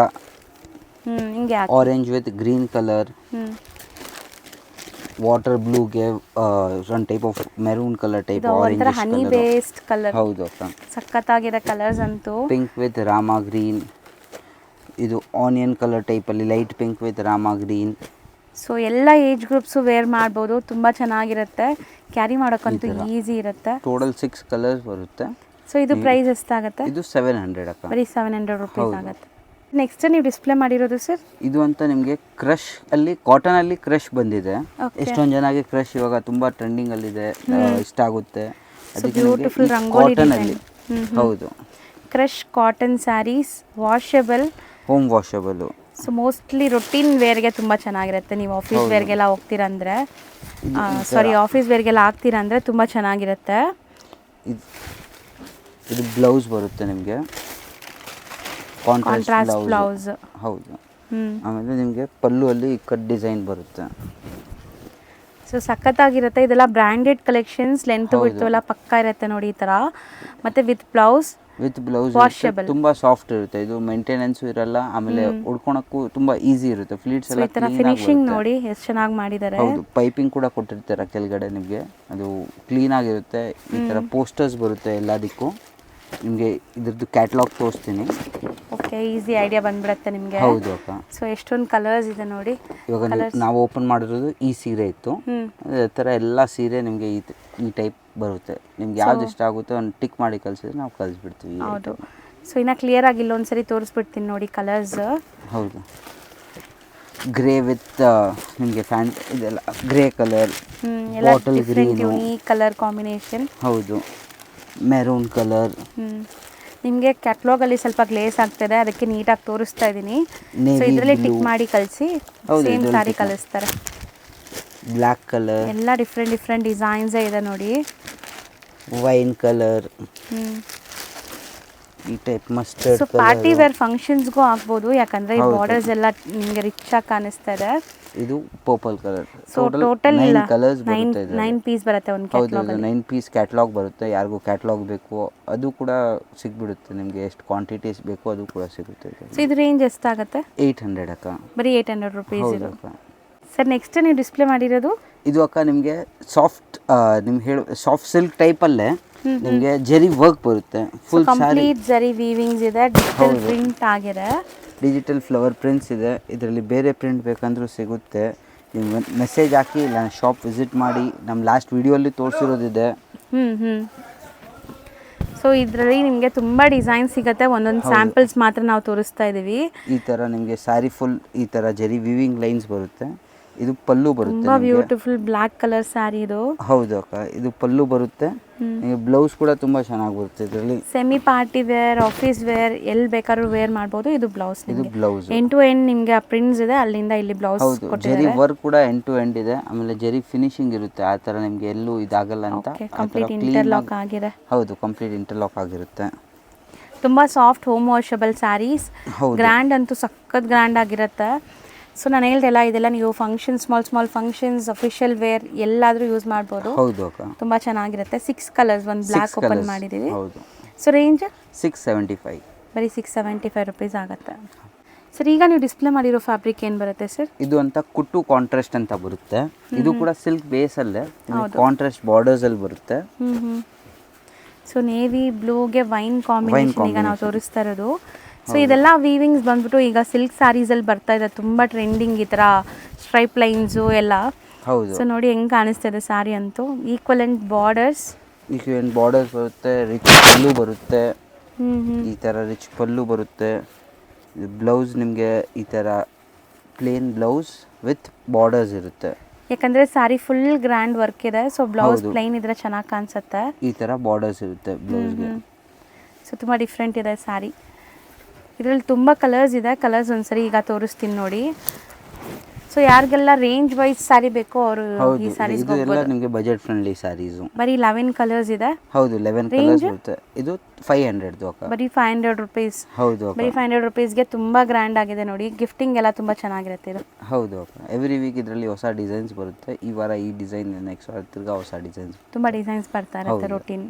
ಹಿಂಗೆ orange with green colour, water ಬ್ಲೂಗೆ one type of maroon colour type, orange honey based colour. ಹೌದು ಅಕ್ಕ. ಸಖತ್ತಾಗಿದೆ ಕಲರ್ಸ್ ಅಂತೂ. ಪಿಂಕ್ ವಿತ್ ರಾಮಾ ಗ್ರೀನ್, ಇದು ಆನಿಯನ್ ಕಲರ್ ಟೈಪಲ್ಲಿ light pink with rama green. So ಎಲ್ಲ ಏಜ್ ಗ್ರೂಪ್ಸು ವೇರ್ ಮಾಡ್ಬೋದು, ತುಂಬ ಚೆನ್ನಾಗಿರುತ್ತೆ. ಕ್ಯಾರಿ ಮಾಡೋಕ್ಕಂತೂ ಈಸಿ ಇರುತ್ತೆ. ಟೋಟಲ್ 6 ಕಲರ್ಸ್ ಬರುತ್ತೆ. ಸೊ ಇದು ಪ್ರೈಸ್ ಎಷ್ಟಾಗುತ್ತೆ? ಇದು 700 ಅಕ್ಕ. ಬರೀ 700 ರುಪೀಸ್ ಆಗುತ್ತೆ. ನೆಕ್ಸ್ಟ್ ನೀವು ಡಿಸ್ಪ್ಲೇ ಮಾಡಿರೋದು ಸರ್, ಇದು ಅಂತ ನಿಮಗೆ ಕ್ರಶ್ ಅಲ್ಲಿ, ಕಾಟನ್ ಅಲ್ಲಿ ಕ್ರಶ್ ಬಂದಿದೆ. ಎಷ್ಟೊಂದು ಜನಕ್ಕೆ ಕ್ರಶ್ ಇವಾಗ ತುಂಬಾ ಟ್ರೆಂಡಿಂಗ್ ಅಲ್ಲಿ ಇದೆ, ಇಷ್ಟ ಆಗುತ್ತೆ. Beautiful rangoli cotton. ಹೌದು, crush cotton sarees, washable, home washable. So mostly routine ವೇರ್ಗೆ ತುಂಬ ಚೆನ್ನಾಗಿರುತ್ತೆ. ನೀವು ಆಫೀಸ್ ವೇರ್ಗೆಲ್ಲ ಹೋಗ್ತೀರಾ ಅಂದರೆ, ಆಫೀಸ್ ವೇರ್ಗೆಲ್ಲ ಹಾಕ್ತೀರಾ ಅಂದರೆ ತುಂಬ ಚೆನ್ನಾಗಿರುತ್ತೆ. ಇದು ಬ್ಲೌಸ್ ಬರುತ್ತೆ ನಿಮಗೆ, ಕಾಂಟ್ರಾಸ್ಟ್ ಬ್ಲೌಸ್. ಹೌದು. ಆಮೇಲೆ ನಿಮಗೆ ಪಲ್ಲು ಅಲ್ಲಿ ಕಟ್ ಡಿಸೈನ್ ಬರುತ್ತೆ. ಸೊ ಸಖತ್ತಾಗಿರುತ್ತೆ. ಇದೆಲ್ಲ ಬ್ರ್ಯಾಂಡೆಡ್ ಕಲೆಕ್ಷನ್ಸ್. ಲೆಂತ್ ಬಿಡ್ತು ಎಲ್ಲ ಪಕ್ಕ ಇರುತ್ತೆ ನೋಡಿ ಈ ಥರ. ಮತ್ತು with blouse with blouse Washable. ತುಂಬಾ ಸಾಫ್ಟ್ ಇರುತ್ತೆ, ಇದು ಮೇಂಟೆನೆನ್ಸ್ ಇರಲ್ಲ, ಆಮೇಲೆ ಉಡ್ಕೊಳಕ್ಕೂ ತುಂಬಾ ಈಸಿ ಇರುತ್ತೆ. ಫ್ಲೀಟ್ಸ್ ಎಲ್ಲ ಈ ತರ clean ಆಗಿ ಫಿನಿಶಿಂಗ್ ಬರುತ್ತೆ. ನೋಡಿ ಎಷ್ಟು ಚೆನ್ನಾಗಿ ಮಾಡಿದ್ದಾರೆ. ಹೌದು, ಪೈಪಿಂಗ್ ಕೂಡ ಕೊಟ್ಟಿರ್ತಾರೆ ಕೆಳಗಡೆ ನಿಮಗೆ, ಅದು ಕ್ಲೀನ್ ಆಗಿರುತ್ತೆ. ಈ ತರ ಪೋಸ್ಟರ್ಸ್ ಬರುತ್ತೆ ಎಲ್ಲದಕ್ಕೂ. ನಿಮಗೆ ಇದ್ರದ್ದು ಕ್ಯಾಟಲಾಗ್ ತೋರಿಸ್ತೀನಿ. ಓಕೆ, ಈಸಿ ಐಡಿಯಾ ಬಂದ್ಬಿಡುತ್ತೆ ನಿಮಗೆ. ಹೌದು ಅಕ್ಕ. ಸೊ ಎಷ್ಟೊಂದು ಕಲರ್ಸ್ ಇದೆ ನೋಡಿ. ಇವಾಗ ನಾವು ಓಪನ್ ಮಾಡಿರೋದು ಈ ಸೀರೆ ಇತ್ತು, ಅದೇ ಥರ ಎಲ್ಲ ಸೀರೆ ನಿಮಗೆ ಈ ಟೈಪ್ ಬರುತ್ತೆ. ನಿಮ್ಗೆ ಯಾವ್ದು ಇಷ್ಟ ಆಗುತ್ತೋ ಒಂದು ಟಿಕ್ ಮಾಡಿ ಕಳಿಸಿದ್ರೆ ನಾವು ಕಳಿಸ್ಬಿಡ್ತೀವಿ. ಹೌದು. ಸೊ ಇನ್ನ ಕ್ಲಿಯರ್ ಆಗಿ ಇಲ್ಲೊಂದ್ಸರಿ ತೋರಿಸ್ಬಿಡ್ತೀನಿ ನೋಡಿ ಕಲರ್ಸ್. ಹೌದು, ಗ್ರೇ ವಿತ್ ನಿಮಗೆ ಇದೆಲ್ಲ ಗ್ರೇ ಕಲರ್, ಎಲ್ಲ bottle different green, unique colour combination. ಹೌದು, ಮೆರೂನ್ ಕಲರ್, ನಿಮಗೆ ಕ್ಯಾಟ್ಲಾಗಲ್ಲಿ ಸ್ವಲ್ಪ ಗ್ಲೇಸ್ ಆಗ್ತಿದೆ, ಅದಕ್ಕೆ ನೀಟಾಗಿ ತೋರಿಸ್ತಾ ಇದ್ದೀನಿ. ಸೊ Navy ಇದರಲ್ಲಿ blue. ಟಿಕ್ ಮಾಡಿ ಕಳಿಸಿ ಹೌದು, ಸೇಮ್ ಇದ್ರಲ್ಲಿ ಸಾರಿ tick ಕಳಿಸ್ತಾರೆ. ಬ್ಲ್ಯಾಕ್ ಕಲರ್, ಎಲ್ಲ ಡಿಫ್ರೆಂಟ್ ಡಿಸೈನ್ಸ್ ಇದೆ ನೋಡಿ. ವೈನ್ ಕಲರ್, ಈ type mustard so party wear ಫಂಕ್ಷನ್ಸ್ಗೂ ಆಗ್ಬೋದು, ಯಾಕಂದ್ರೆ ಈ ಬಾರ್ಡರ್ಸ್ ಎಲ್ಲ ನಿಮಗೆ ರಿಚ್ ಆಗಿ ಕಾಣಿಸ್ತಾ ಇದೆ. ಇದು purple colour. So total 9 colours ಬರುತ್ತೆ ಇದರಲ್ಲಿ. 9 ಪೀಸ್ ಬರುತ್ತೆ ಒಂದು ಹೌದು, ಕ್ಯಾಟ್ಲಾಗ್. 9 ಪೀಸ್ ಕ್ಯಾಟ್ಲಾಗ್ ಬರುತ್ತೆ. ಯಾರಿಗೂ ಕ್ಯಾಟ್ಲಾಗ್ ಬೇಕು ಅದು ಕೂಡ ಸಿಗ್ಬಿಡುತ್ತೆ ನಿಮಗೆ, ಎಷ್ಟು ಕ್ವಾಂಟಿಟೀಸ್ ಬೇಕು ಅದು ಕೂಡ ಸಿಗುತ್ತೆ. ಸೊ ಇದು ರೇಂಜ್ ಎಷ್ಟಾಗುತ್ತೆ? 800 ಅಕ್ಕ. ಬರೀ 800 ರುಪೀಸ್ ಹೌದು ಇದು. ಅಕ್ಕ. ಸರ್ ನೆಕ್ಸ್ಟ್ ನೀವು ಡಿಸ್ಪ್ಲೇ ಮಾಡಿರೋದು ಇದು ಅಕ್ಕ ನಿಮಗೆ ಸಾಫ್ಟ್, ನಿಮ್ಗೆ ಹೇಳು ಸಾಫ್ಟ್ ಸಿಲ್ಕ್ ಟೈಪಲ್ಲೇ ನಿಮಗೆ ಜರಿ ವರ್ಕ್ ಬರುತ್ತೆ. ಫುಲ್ ಸ್ಯಾರಿ ಕಂಪ್ಲೀಟ್ ಜರಿ ವೀವಿಂಗ್ಸ್ ಇದೆ, ಡಿಜಿಟಲ್ ಪ್ರಿಂಟ್ ಆಗಿದೆ. ಡಿಜಿಟಲ್ ಫ್ಲವರ್ ಪ್ರಿಂಟ್ಸ್ ಇದೆ. ಇದರಲ್ಲಿ ಬೇರೆ ಪ್ರಿಂಟ್ ಬೇಕಂದ್ರೂ ಸಿಗುತ್ತೆ. ನೀವು ಮೆಸೇಜ್ ಹಾಕಿ ಇಲ್ಲ ಶಾಪ್ ವಿಸಿಟ್ ಮಾಡಿ, ನಮ್ಮ ಲಾಸ್ಟ್ ವಿಡಿಯೋಲ್ಲಿ ತೋರಿಸಿರೋದಿದೆ. ಸೊ ಇದರಲ್ಲಿ ನಿಮಗೆ ತುಂಬ ಡಿಸೈನ್ ಸಿಗುತ್ತೆ, ಒಂದೊಂದು ಸ್ಯಾಂಪಲ್ಸ್ ಮಾತ್ರ ನಾವು ತೋರಿಸ್ತಾ ಇದ್ದೀವಿ. ಈ ಥರ ನಿಮಗೆ ಸ್ಯಾರಿ ಫುಲ್ ಈ ಥರ ಜರಿ ವಿವಿಂಗ್ ಲೈನ್ಸ್ ಬರುತ್ತೆ. ಇದು ಪಲ್ಲು ಬರುತ್ತೆ ತುಂಬಾ ನಿಮಗೆ. ಬ್ಯೂಟಿಫುಲ್ ಬ್ಲ್ಯಾಕ್ ಕಲರ್ ಸ್ಯಾರಿ ಇದು. ಹೌದು ಅಕ್ಕ, ಇದು ಪಲ್ಲು ಬರುತ್ತೆ. ನಿಮಗೆ ಬ್ಲೌಸ್ ಕೂಡ ತುಂಬಾ ಚೆನ್ನಾಗಿ ಬರುತ್ತೆ ಇದರಲ್ಲಿ. Semi party wear, office wear, ಎಲ್ಲಿ ಬೇಕಾದ್ರೂ ವೇರ್ ಮಾಡ್ಬೋದು. ಇದು ಬ್ಲೌಸ್, ಇದು ಬ್ಲೌಸ್ ಎಂಡ್ ಟು ಎಂಡ್ ನಿಮಗೆ ಆ ಪ್ರಿಂಟ್ಸ್ ಇದೆ, ಅಲ್ಲಿಂದ ಇಲ್ಲಿ ಬ್ಲೌಸ್ ಹೌದು. ಜರಿ ಕೊಟ್ಟಿದ್ದಾರೆ. ವರ್ಕ್ ಕೂಡ ಎಂಡ್ ಟು ಎಂಡ್ ಇದೆ, ಆಮೇಲೆ ಜರಿ ಫಿನಿಶಿಂಗ್ ಇರುತ್ತೆ. ಆ ಥರ ನಿಮಗೆ ಎಲ್ಲೂ ಇದಾಗಲ್ಲ ಅಂತ. ಕಂಪ್ಲೀಟ್ ಇಂಟರ್ಲಾಕ್ ಆಗಿದೆ. ಹೌದು, ಕಂಪ್ಲೀಟ್ ಇಂಟರ್ಲಾಕ್ ಆಗಿರುತ್ತೆ. ತುಂಬಾ ಸಾಫ್ಟ್ ಹೋಮ್ ವಾಷಬಲ್ ಸ್ಯಾರೀಸ್. ಹೌದು. ಗ್ರ್ಯಾಂಡ್ ಅಂತೂ ಸಖತ್ ಗ್ರ್ಯಾಂಡ್ ಆಗಿರುತ್ತೆ. ಸೊ ನಾನು ಹೇಳ್ದೆಲ್ಲ, ಇದೆಲ್ಲ ನೀವು function, small functions, official wear ಎಲ್ಲಾದರೂ ಯೂಸ್ ಮಾಡ್ಬೋದು. ಹೌದು ಅಕ್ಕ. ತುಂಬ ಚೆನ್ನಾಗಿರುತ್ತೆ. 6 ಕಲರ್ಸ್, ಒಂದು ಬ್ಲ್ಯಾಕ್ ಓಪನ್ ಮಾಡಿದ್ದೀವಿ. ಹೌದು. So range 675. ಬರೀ 675 ರುಪೀಸ್ ಆಗುತ್ತೆ. ಸರ್ ಈಗ ನೀವು ಡಿಸ್ಪ್ಲೇ ಮಾಡಿರೋ ಫ್ಯಾಬ್ರಿಕ್ ಏನು ಬರುತ್ತೆ ಸರ್? ಇದು ಅಂತ ಕುಟ್ಟು ಕಾಂಟ್ರಾಸ್ಟ್ ಅಂತ ಬರುತ್ತೆ. ಇದು ಕೂಡ ಸಿಲ್ಕ್ ಬೇಸಲ್ಲೇ ಕಾಂಟ್ರಾಸ್ಟ್ ಬಾರ್ಡರ್ಸ್ ಅಲ್ಲಿ ಬರುತ್ತೆ. ಸೊ ನೇವಿ ಬ್ಲೂಗೆ ವೈನ್ ಕಾಂಬಿನೇಷನ್ ಈಗ ನಾವು ತೋರಿಸ್ತಾ ಇರೋದು. ಸೊ ಇದೆಲ್ಲ ವೀವಿಂಗ್ಸ್ ಬಂದ್ಬಿಟ್ಟು ಈಗ ಸಿಲ್ಕ್ ಸ್ಯಾರೀಸಲ್ಲಿ ಬರ್ತಾ ಇದೆ, ತುಂಬ ಟ್ರೆಂಡಿಂಗ್ ಈ ಥರ ಸ್ಟ್ರೈಪ್ ಲೈನ್ಸು ಎಲ್ಲ. ಹೌದು. ಸೊ ನೋಡಿ ಹೆಂಗೆ ಕಾಣಿಸ್ತಾ ಇದೆ ಸ್ಯಾರಿ ಅಂತೂ. ಈಕ್ವಲೆಂಟ್ ಬಾರ್ಡರ್ಸ್ ಬರುತ್ತೆ, ರಿಚ್ ಪಲ್ಲು ಬರುತ್ತೆ. ಈ ಥರ ರಿಚ್ ಪಲ್ಲು ಬರುತ್ತೆ. ಬ್ಲೌಸ್ ನಿಮಗೆ ಈ ಥರ ಪ್ಲೇನ್ ಬ್ಲೌಸ್ ವಿತ್ ಬಾರ್ಡರ್ಸ್ ಇರುತ್ತೆ. ಯಾಕಂದರೆ ಸ್ಯಾರಿ ಫುಲ್ ಗ್ರ್ಯಾಂಡ್ ವರ್ಕ್ ಇದೆ, ಸೊ ಬ್ಲೌಸ್ ಪ್ಲೈನ್ ಇದ್ರೆ ಚೆನ್ನಾಗಿ ಕಾಣಿಸುತ್ತೆ. ಈ ಥರ ಬಾರ್ಡರ್ಸ್ ಇರುತ್ತೆ ಬ್ಲೌಸ್ಗೆ. ಸೊ ತುಂಬ ಡಿಫ್ರೆಂಟ್ ಇದೆ ಸ್ಯಾರಿ. ಇದರಲ್ಲಿ ತುಂಬ ಕಲರ್ಸ್ ಇದೆ. ಕಲರ್ಸ್ ಒಂದ್ಸರಿ ಈಗ ತೋರಿಸ್ತೀನಿ ನೋಡಿ. ಸೊ ಯಾರಿಗೆಲ್ಲ ರೇಂಜ್ ವೈಸ್ ಸ್ಯಾರಿ ಬೇಕೋ ಅವರು ಈ ಸ್ಯಾರೀಸ್ ಇದೆಲ್ಲ ನಿಮಗೆ ಬಜೆಟ್ ಫ್ರೆಂಡ್ಲಿ ಸ್ಯಾರೀಸು. ಬರೀ 11 ಕಲರ್ಸ್ ಇದೆ. ಹೌದು, 11 ಕಲರ್ಸ್ ಬರುತ್ತೆ. ಇದು 500 ಅಕ್ಕ. ಬರೀ 500 ರುಪೀಸ್. ಹೌದು ಅಕ್ಕ. ಬರೀ 500 ರುಪೀಸ್ಗೆ ತುಂಬ ಗ್ರ್ಯಾಂಡ್ ಆಗಿದೆ ನೋಡಿ. ಗಿಫ್ಟಿಂಗ್ ಎಲ್ಲ ತುಂಬ ಚೆನ್ನಾಗಿರುತ್ತೆ ಇದು. ಹೌದು ಅಕ್ಕ. ಎವ್ರಿ ವೀಕ್ ಇದರಲ್ಲಿ ಹೊಸ ಡಿಸೈನ್ಸ್ ಬರುತ್ತೆ. ಈ ವಾರ ಈ ಡಿಸೈನ್, ನೆಕ್ಸ್ಟ್ ವಾರ ತಿರ್ಗಾ ಹೊಸ ಡಿಸೈನ್ಸ್, ತುಂಬ ಡಿಸೈನ್ಸ್ ಬರ್ತಾ ಇರುತ್ತೆ ರೂಟೀನ್.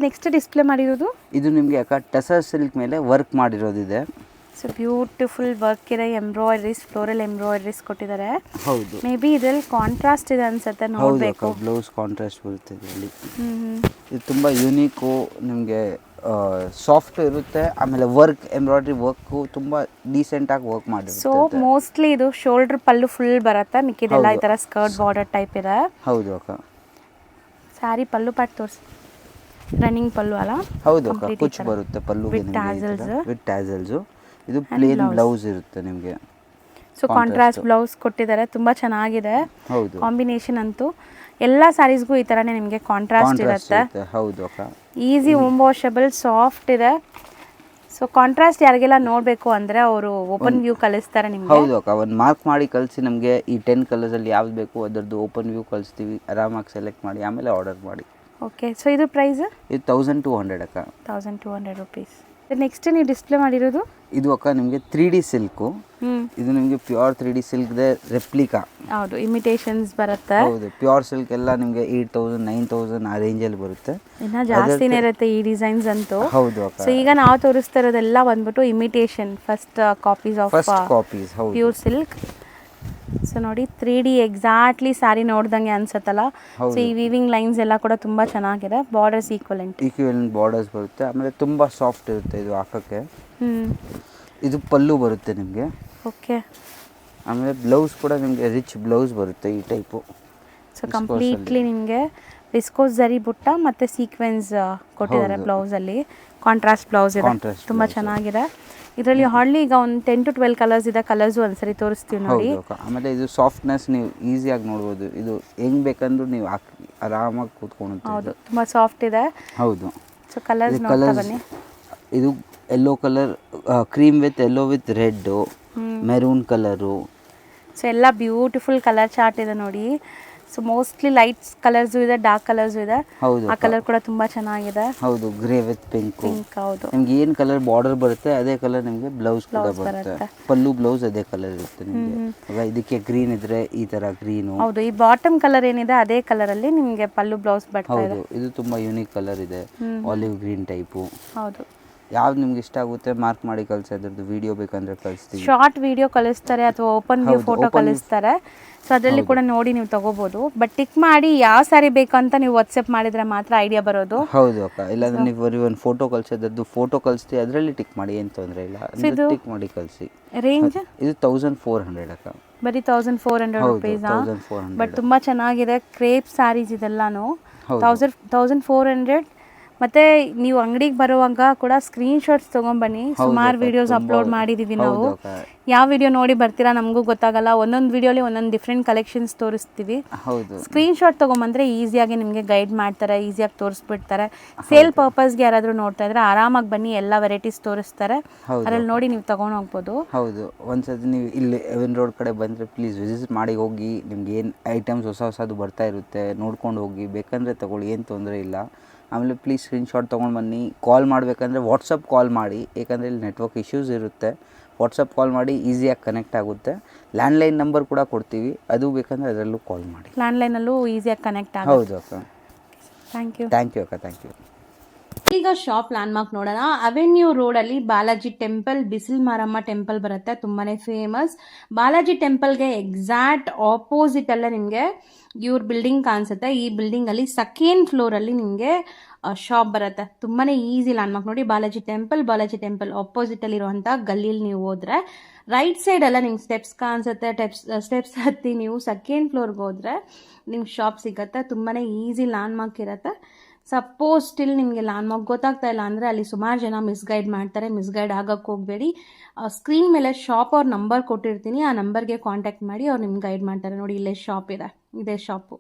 ನೆಕ್ಸ್ಟ್ ಡಿಸ್ಪ್ಲೇ ಮಾಡಿರೋದು ಇದು ನಿಮಗೆ ಅಕ್ಕ ಟಸರ್ ಸಿಲ್ಕ್ ಮೇಲೆ ವರ್ಕ್ ಮಾಡಿರೋದಿದೆ. ಸೊ ಬ್ಯೂಟಿಫುಲ್ ವರ್ಕ್ ಇದೆ, ಎಂಬ್ರಾಯ್ಡ್ರೀಸ್, ಫ್ಲೋರಲ್ ಎಂಬ್ರಾಯ್ಡ್ರೀಸ್ ಕೊಟ್ಟಿದ್ದಾರೆ. ಹೌದು. ಮೇ ಬಿ ಇದರಲ್ಲಿ ಕಾಂಟ್ರಾಸ್ಟ್ ಇದೆ ಅನ್ಸುತ್ತೆ, ನೋಡಬೇಕು. ಬ್ಲೌಸ್ ಕಾಂಟ್ರಾಸ್ಟ್ ಬರುತ್ತೆ ಇದರಲ್ಲಿ. ಇದು ತುಂಬ ಯೂನಿಕು, ನಿಮಗೆ ಸಾಫ್ಟ್ ಇರುತ್ತೆ. ಆಮೇಲೆ ವರ್ಕ್, ಎಂಬ್ರಾಯ್ಡ್ರಿ ವರ್ಕು ತುಂಬ ಡೀಸೆಂಟಾಗಿ ವರ್ಕ್ ಮಾಡಿರುತ್ತೆ. ಸೊ ಮೋಸ್ಟ್ಲಿ ಇದು ಶೋಲ್ಡರ್ ಪಲ್ಲು ಫುಲ್ ಬರುತ್ತೆ, ಮಿಕ್ಕಿದೆಲ್ಲ ಈ ಥರ ಸ್ಕರ್ಟ್ ಬಾರ್ಡರ್ ಟೈಪ್ ಇದೆ. ಹೌದು ಅಕ್ಕ. ಸ್ಯಾರಿ ಪಲ್ಲು ಪಾಟ್ ತೋರಿಸಿ. ರನ್ನಿಂಗ್ ಪಲ್ಲು ಅಲ್ಲ? ಹೌದು ಅಕ್ಕ, ಕುಚ್ ಬರುತ್ತೆ ಪಲ್ಲುಗೆ ವಿತ್ ಟ್ಯಾಸಲ್ಸ್. ಇದು ಪ್ಲೇನ್ ಬ್ಲೌಸ್ ಇರುತ್ತೆ ನಿಮಗೆ. ಸೊ ಕಾಂಟ್ರಾಸ್ಟ್ ಬ್ಲೌಸ್ ಕೊಟ್ಟಿದ್ದಾರೆ, ತುಂಬ ಚೆನ್ನಾಗಿದೆ. ಹೌದು. ಕಾಂಬಿನೇಷನ್ ಅಂತೂ ಎಲ್ಲ ಸ್ಯಾರೀಸ್ಗೂ ಈ ಥರನೇ ನಿಮಗೆ ಕಾಂಟ್ರಾಸ್ಟ್ ಇರುತ್ತೆ. ಹೌದು ಅಕ್ಕ. ಈಸಿ ಹೋಮ್ ವಾಷಬಲ್, ಸಾಫ್ಟ್ ಇದೆ. ಸೊ ಕಾಂಟ್ರಾಸ್ಟ್ ಯಾರಿಗೆಲ್ಲ ನೋಡಬೇಕು ಅಂದರೆ ಅವರು ಓಪನ್ ವ್ಯೂ ಕಳಿಸ್ತಾರೆ ನಿಮಗೆ. ಹೌದು ಅಕ್ಕ, ಒಂದು ಮಾರ್ಕ್ ಮಾಡಿ ಕಳಿಸಿ ನಮಗೆ. ಈ 10 ಕಲರ್ಸಲ್ಲಿ ಯಾವ್ದು ಬೇಕು ಅದರದ್ದು ಓಪನ್ ವ್ಯೂ ಕಳಿಸ್ತೀವಿ. ಆರಾಮಾಗಿ ಸೆಲೆಕ್ಟ್ ಮಾಡಿ ಆಮೇಲೆ ಆರ್ಡರ್ ಮಾಡಿ. ಓಕೆ. ಸೊ ಇದು ಪ್ರೈಸ್? ಇದು 1200 ಅಕ್ಕ. 1200 ರುಪೀಸ್. ನೆಕ್ಸ್ಟ್ ನೀವು ಡಿಸ್ಪ್ಲೇ ಮಾಡಿರೋದು ಇದು ಅಕ್ಕ ನಿಮಗೆ 3D ಸಿಲ್ಕು. ಹ್ಞೂ ಇದು ನಿಮಗೆ ಪ್ಯೂರ್ 3D ಸಿಲ್ಕ್ದೆ ರೆಪ್ಲಿಕಾ. ಹೌದು, ಇಮಿಟೇಷನ್ಸ್ ಬರುತ್ತೆ. ಹೌದು, ಪ್ಯೂರ್ ಸಿಲ್ಕ್ ಎಲ್ಲ ನಿಮಗೆ 8000 9000 ಆ ರೇಂಜಲ್ಲಿ ಬರುತ್ತೆ. ಇನ್ನ ಜಾಸ್ತಿನೇ ಇರುತ್ತೆ ಈ ಡಿಸೈನ್ಸ್ ಅಂತೂ. ಹೌದು ಅಕ್ಕ. ಸೊ ಈಗ ನಾವು ತೋರಿಸ್ತಾ ಇರೋದೆಲ್ಲ ಬಂದ್ಬಿಟ್ಟು imitation first copies of copies. ಹೌದು, ಪ್ಯೂರ್ ಸಿಲ್ಕ್. ಸೊ ನೋಡಿ 3D ಎಕ್ಸಾಕ್ಟ್ಲಿ ಸ್ಯಾರಿ ನೋಡ್ದಂಗೆ ಅನ್ಸತ್ತಲ್ಲ. ಸೊ ಈ ವೀವಿಂಗ್ ಲೈನ್ಸ್ ಎಲ್ಲ ಕೂಡ ತುಂಬಾ ಚೆನ್ನಾಗಿದೆ. ಬಾರ್ಡರ್ಸ್ ಈಕ್ವಲೆಂಟ್ ಬಾರ್ಡರ್ಸ್ ಬರುತ್ತೆ. ಆಮೇಲೆ ತುಂಬಾ ಸಾಫ್ಟ್ ಇರುತ್ತೆ ಇದು ಹಾಕಕ್ಕೆ. ಇದು ಪಲ್ಲು ಬರುತ್ತೆ ನಿಮಗೆ. ಓಕೆ. ಆಮೇಲೆ ಬ್ಲೌಸ್ ಕೂಡ ನಿಮಗೆ ರಿಚ್ ಬ್ಲೌಸ್ ಬರುತ್ತೆ ಈ ಟೈಪು. ಸೊ ಕಂಪ್ಲೀಟ್ಲಿ ನಿಮಗೆ ವಿಸ್ಕೋಸ್ ಜರಿ ಬುಟ್ಟ ಮತ್ತೆ ಸೀಕ್ವೆನ್ಸ್ ಕೊಟ್ಟಿದ್ದಾರೆ ಬ್ಲೌಸಲ್ಲಿ. ಕಾಂಟ್ರಾಸ್ಟ್ ಬ್ಲೌಸ್ ಇದೆ, ತುಂಬ ಚೆನ್ನಾಗಿದೆ. ಇದರಲ್ಲಿ ಹಾರ್ಡ್ಲಿ ಈಗ ಒಂದು 10 to 12 ಕಲರ್ಸ್ ಇದೆ. ಕಲರ್ಸು ಒಂದ್ಸರಿ ತೋರಿಸ್ತೀವಿ ನೋಡಿ. ಆಮೇಲೆ ಇದು ಸಾಫ್ಟ್ನೆಸ್ ನೀವು ಈಸಿಯಾಗಿ ನೋಡ್ಬೋದು. ಇದು ಹೆಂಗ್ ಬೇಕಂದ್ರೂ ನೀವು ಆರಾಮಾಗಿ ಕೂತ್ಕೊಂಡು. ಹೌದು, ತುಂಬ ಸಾಫ್ಟ್ ಇದೆ. ಹೌದು. ಸೊ ಕಲರ್ಸ್ ನೋಡ್ತಾ ಬನ್ನಿ. ಇದು yellow colour, cream with yellow with red, maroon colour. So ಎಲ್ಲ ಬ್ಯೂಟಿಫುಲ್ ಕಲರ್ ಚಾರ್ಟ್ ಇದೆ ನೋಡಿ. ಸೊ ಮೋಸ್ಟ್ಲಿ ಲೈಟ್ಸ್ ಕಲರ್ಸು ಇದೆ, ಡಾರ್ಕ್ ಕಲರ್ಸು ಇದೆ. ಹೌದು, ಆ ಕಲರ್ ಕೂಡ ತುಂಬಾ ಚೆನ್ನಾಗಿದೆ. ಹೌದು, ಗ್ರೇ ವಿತ್ ಪಿಂಕ್. ಹೌದು, ನಿಮ್ಗೆ ಏನು ಕಲರ್ ಬಾರ್ಡರ್ ಬರುತ್ತೆ ಅದೇ ಕಲರ್ ನಿಮಗೆ ಬ್ಲೌಸ್ ಕೂಡ ಬರುತ್ತೆ. ಪಲ್ಲು ಬ್ಲೌಸ್ ಅದೇ ಕಲರ್ ಇರುತ್ತೆ ನಿಮಗೆ. ಇದಕ್ಕೆ ಗ್ರೀನ್ ಇದ್ರೆ ಈ ತರ ಗ್ರೀನು. ಹೌದು, ಈ ಬಾಟಮ್ ಕಲರ್ ಏನಿದೆ ಅದೇ ಕಲರ್ ಅಲ್ಲಿ ನಿಮಗೆ ಪಲ್ಲು ಬ್ಲೌಸ್ ಬರ್ತಾ ಇದೆ. ಹೌದು, ಇದು ತುಂಬಾ ಯೂನಿಕ್ ಕಲರ್ ಇದೆ, ಆಲಿವ್ ಗ್ರೀನ್ ಟೈಪು. ಹೌದು, ಯಾವ್ದು ನಿಮ್ಗೆ ಇಷ್ಟ ಆಗುತ್ತೆ ಮಾರ್ಕ್ ಮಾಡಿ ಕಳಿಸಿ. ಅದ್ರದ್ದು ವಿಡಿಯೋ ಬೇಕಂದ್ರೆ ಕಳಿಸ್ತೀವಿ. ಶಾರ್ಟ್ ವಿಡಿಯೋ ಕಳಿಸ್ತಾರೆ ಅಥವಾ ಓಪನ್ ವ್ಯೂ ಫೋಟೋ ಕಳಿಸ್ತಾರೆ. ಸೊ ಅದರಲ್ಲಿ ಕೂಡ ನೋಡಿ ನೀವು ತಗೋಬಹುದು. ಬಟ್ ಟಿಕ್ ಮಾಡಿ ಯಾವ ಸ್ಯಾರಿ ಬೇಕು ಅಂತ ನೀವು ವಾಟ್ಸ್ಆಪ್ ಮಾಡಿದ್ರೆ ಮಾತ್ರ ಐಡಿಯಾ ಬರೋದು. ಹೌದು ಅಕ್ಕ, ಇಲ್ಲಾಂದ್ರೆ ನೀವು ಬರೀ ಒಂದು ಫೋಟೋ ಕಳ್ಸೋದ್ರದ್ದು ಫೋಟೋ ಕಳಿಸ್ತೀವಿ, ಅದರಲ್ಲಿ ಟಿಕ್ ಮಾಡಿ, ಏನು ತೊಂದರೆ ಇಲ್ಲ. ಟಿಕ್ ಮಾಡಿ ಕಳಿಸಿ. ರೇಂಜ್ ಇದು 1400 ಅಕ್ಕ. ಬರೀ 1400 ರುಪೀಸ್. ಬಟ್ ತುಂಬಾ ಚೆನ್ನಾಗಿದೆ. ಕ್ರೇಪ್ ಸ್ಯಾರೀಸ್ ಇದೆಲ್ಲಾನು 1400. ಮತ್ತೆ ನೀವು ಅಂಗಡಿಗೆ ಬರುವಾಗ ಕೂಡ ಸ್ಕ್ರೀನ್ ಶಾಟ್ಸ್ ತೊಗೊಂಬನ್ನಿ. ಸುಮಾರು ವಿಡಿಯೋಸ್ ಅಪ್ಲೋಡ್ ಮಾಡಿದ್ದೀವಿ ನಾವು. ಯಾವ ವಿಡಿಯೋ ನೋಡಿ ಬರ್ತೀರಾ ನಮಗೂ ಗೊತ್ತಾಗಲ್ಲ. ಒಂದೊಂದು ವಿಡಿಯೋಲಿ ಒಂದೊಂದು ಡಿಫ್ರೆಂಟ್ ಕಲೆಕ್ಷನ್ಸ್ ತೋರಿಸ್ತೀವಿ. ಸ್ಕ್ರೀನ್ ಶಾಟ್ ತೊಗೊಂಬಂದ್ರೆ ಈಸಿಯಾಗಿ ನಿಮಗೆ ಗೈಡ್ ಮಾಡ್ತಾರೆ, ಈಸಿಯಾಗಿ ತೋರಿಸ್ಬಿಡ್ತಾರೆ. ಸೇಲ್ ಪರ್ಪಸ್ಗೆ ಯಾರಾದರೂ ನೋಡ್ತಾ ಇದ್ರೆ ಆರಾಮಾಗಿ ಬನ್ನಿ, ಎಲ್ಲ ವೆರೈಟೀಸ್ ತೋರಿಸ್ತಾರೆ. ಅದ್ರಲ್ಲಿ ನೋಡಿ ನೀವು ತಗೊಂಡು ಹೋಗ್ಬೋದು. ಹೌದು, ಒಂದ್ಸತಿ ನೀವು ಇಲ್ಲಿ ಎವಿನ್ ರೋಡ್ ಕಡೆ ಬಂದರೆ ಪ್ಲೀಸ್ ವಿಸಿಟ್ ಮಾಡಿ ಹೋಗಿ. ನಿಮ್ಗೆ ಏನು ಐಟಮ್ಸ್ ಹೊಸದು ಬರ್ತಾ ಇರುತ್ತೆ ನೋಡ್ಕೊಂಡು ಹೋಗಿ. ಬೇಕಂದರೆ ತಗೊಳ್ಳಿ, ಏನು ತೊಂದರೆ ಇಲ್ಲ. ಆಮೇಲೆ ಪ್ಲೀಸ್ ಸ್ಕ್ರೀನ್ಶಾಟ್ ತೊಗೊಂಡು ಬನ್ನಿ. ಕಾಲ್ ಮಾಡಬೇಕಂದ್ರೆ ವಾಟ್ಸಪ್ ಕಾಲ್ ಮಾಡಿ, ಏಕೆಂದರೆ ಇಲ್ಲಿ ನೆಟ್ವರ್ಕ್ ಇಶ್ಯೂಸ್ ಇರುತ್ತೆ. ವಾಟ್ಸಪ್ ಕಾಲ್ ಮಾಡಿ, ಈಸಿಯಾಗಿ ಕನೆಕ್ಟ್ ಆಗುತ್ತೆ. ಲ್ಯಾಂಡ್ಲೈನ್ ನಂಬರ್ ಕೂಡ ಕೊಡ್ತೀವಿ, ಅದು ಬೇಕಂದರೆ ಅದರಲ್ಲೂ ಕಾಲ್ ಮಾಡಿ. ಲ್ಯಾಂಡ್ಲೈನಲ್ಲೂ ಈಸಿಯಾಗಿ ಕನೆಕ್ಟ್ ಆಗುತ್ತೆ. ಹೌದು ಅಕ್ಕ. ಥ್ಯಾಂಕ್ ಯು ಅಕ್ಕ, ಥ್ಯಾಂಕ್ ಯು. ಈಗ ಶಾಪ್ ಲ್ಯಾಂಡ್ ಮಾರ್ಕ್ ನೋಡೋಣ. ಅವೆನ್ಯೂ ರೋಡಲ್ಲಿ ಬಾಲಾಜಿ ಟೆಂಪಲ್, ಬಿಸಿಲ್ ಮಾರಮ್ಮ ಟೆಂಪಲ್ ಬರುತ್ತೆ, ತುಂಬಾನೇ ಫೇಮಸ್. ಬಾಲಾಜಿ ಟೆಂಪಲ್ಗೆ ಎಕ್ಸಾಕ್ಟ್ ಆಪೋಸಿಟ್ ಅಲ್ಲೇ ನಿಮಗೆ ಇವ್ರ ಬಿಲ್ಡಿಂಗ್ ಕಾಣಿಸುತ್ತೆ. ಈ ಬಿಲ್ಡಿಂಗ್ ಅಲ್ಲಿ ಸೆಕೆಂಡ್ ಫ್ಲೋರ್ ಅಲ್ಲಿ ನಿಮಗೆ ಶಾಪ್ ಬರುತ್ತೆ. ತುಂಬಾನೇ ಈಸಿ ಲ್ಯಾಂಡ್ ಮಾರ್ಕ್ ನೋಡಿ. ಬಾಲಾಜಿ ಟೆಂಪಲ್ ಆಪೋಸಿಟ್ ಅಲ್ಲಿ ಇರುವಂತ ಗಲ್ಲಿಯಲ್ಲಿ ನೀವು ಹೋದ್ರೆ ರೈಟ್ ಸೈಡ್ ಎಲ್ಲ ನಿಮ್ಗೆ ಸ್ಟೆಪ್ಸ್ ಕಾಣಿಸುತ್ತೆ. ಸ್ಟೆಪ್ಸ್ ಹತ್ತಿ ನೀವು ಸೆಕೆಂಡ್ ಫ್ಲೋರ್ಗೆ ಹೋದ್ರೆ ನಿಮ್ಗೆ ಶಾಪ್ ಸಿಗುತ್ತೆ. ತುಂಬಾನೇ ಈಸಿ ಲ್ಯಾಂಡ್ ಮಾರ್ಕ್ ಇರುತ್ತೆ. ಸಪೋಸ್ ಸ್ಟಿಲ್ ನಿಮಗೆ ಲ್ಯಾಂಡ್ ಮಾರ್ಕ್ ಗೊತ್ತಾಗ್ತಾ ಇಲ್ಲ ಅಂದರೆ ಅಲ್ಲಿ ಸುಮಾರು ಜನ ಮಿಸ್ಗೈಡ್ ಮಾಡ್ತಾರೆ. ಮಿಸ್ಗೈಡ್ ಆಗಕ್ಕೆ ಹೋಗಬೇಡಿ. ಸ್ಕ್ರೀನ್ ಮೇಲೆ ಶಾಪ್ ಅವ್ರ ನಂಬರ್ ಕೊಟ್ಟಿರ್ತೀನಿ, ಆ ನಂಬರ್ಗೆ ಕಾಂಟ್ಯಾಕ್ಟ್ ಮಾಡಿ ಅವ್ರು ನಿಮ್ಗೆ ಗೈಡ್ ಮಾಡ್ತಾರೆ. ನೋಡಿ, ಇಲ್ಲೇ ಶಾಪ್ ಇದೆ, ಇದೇ ಶಾಪು.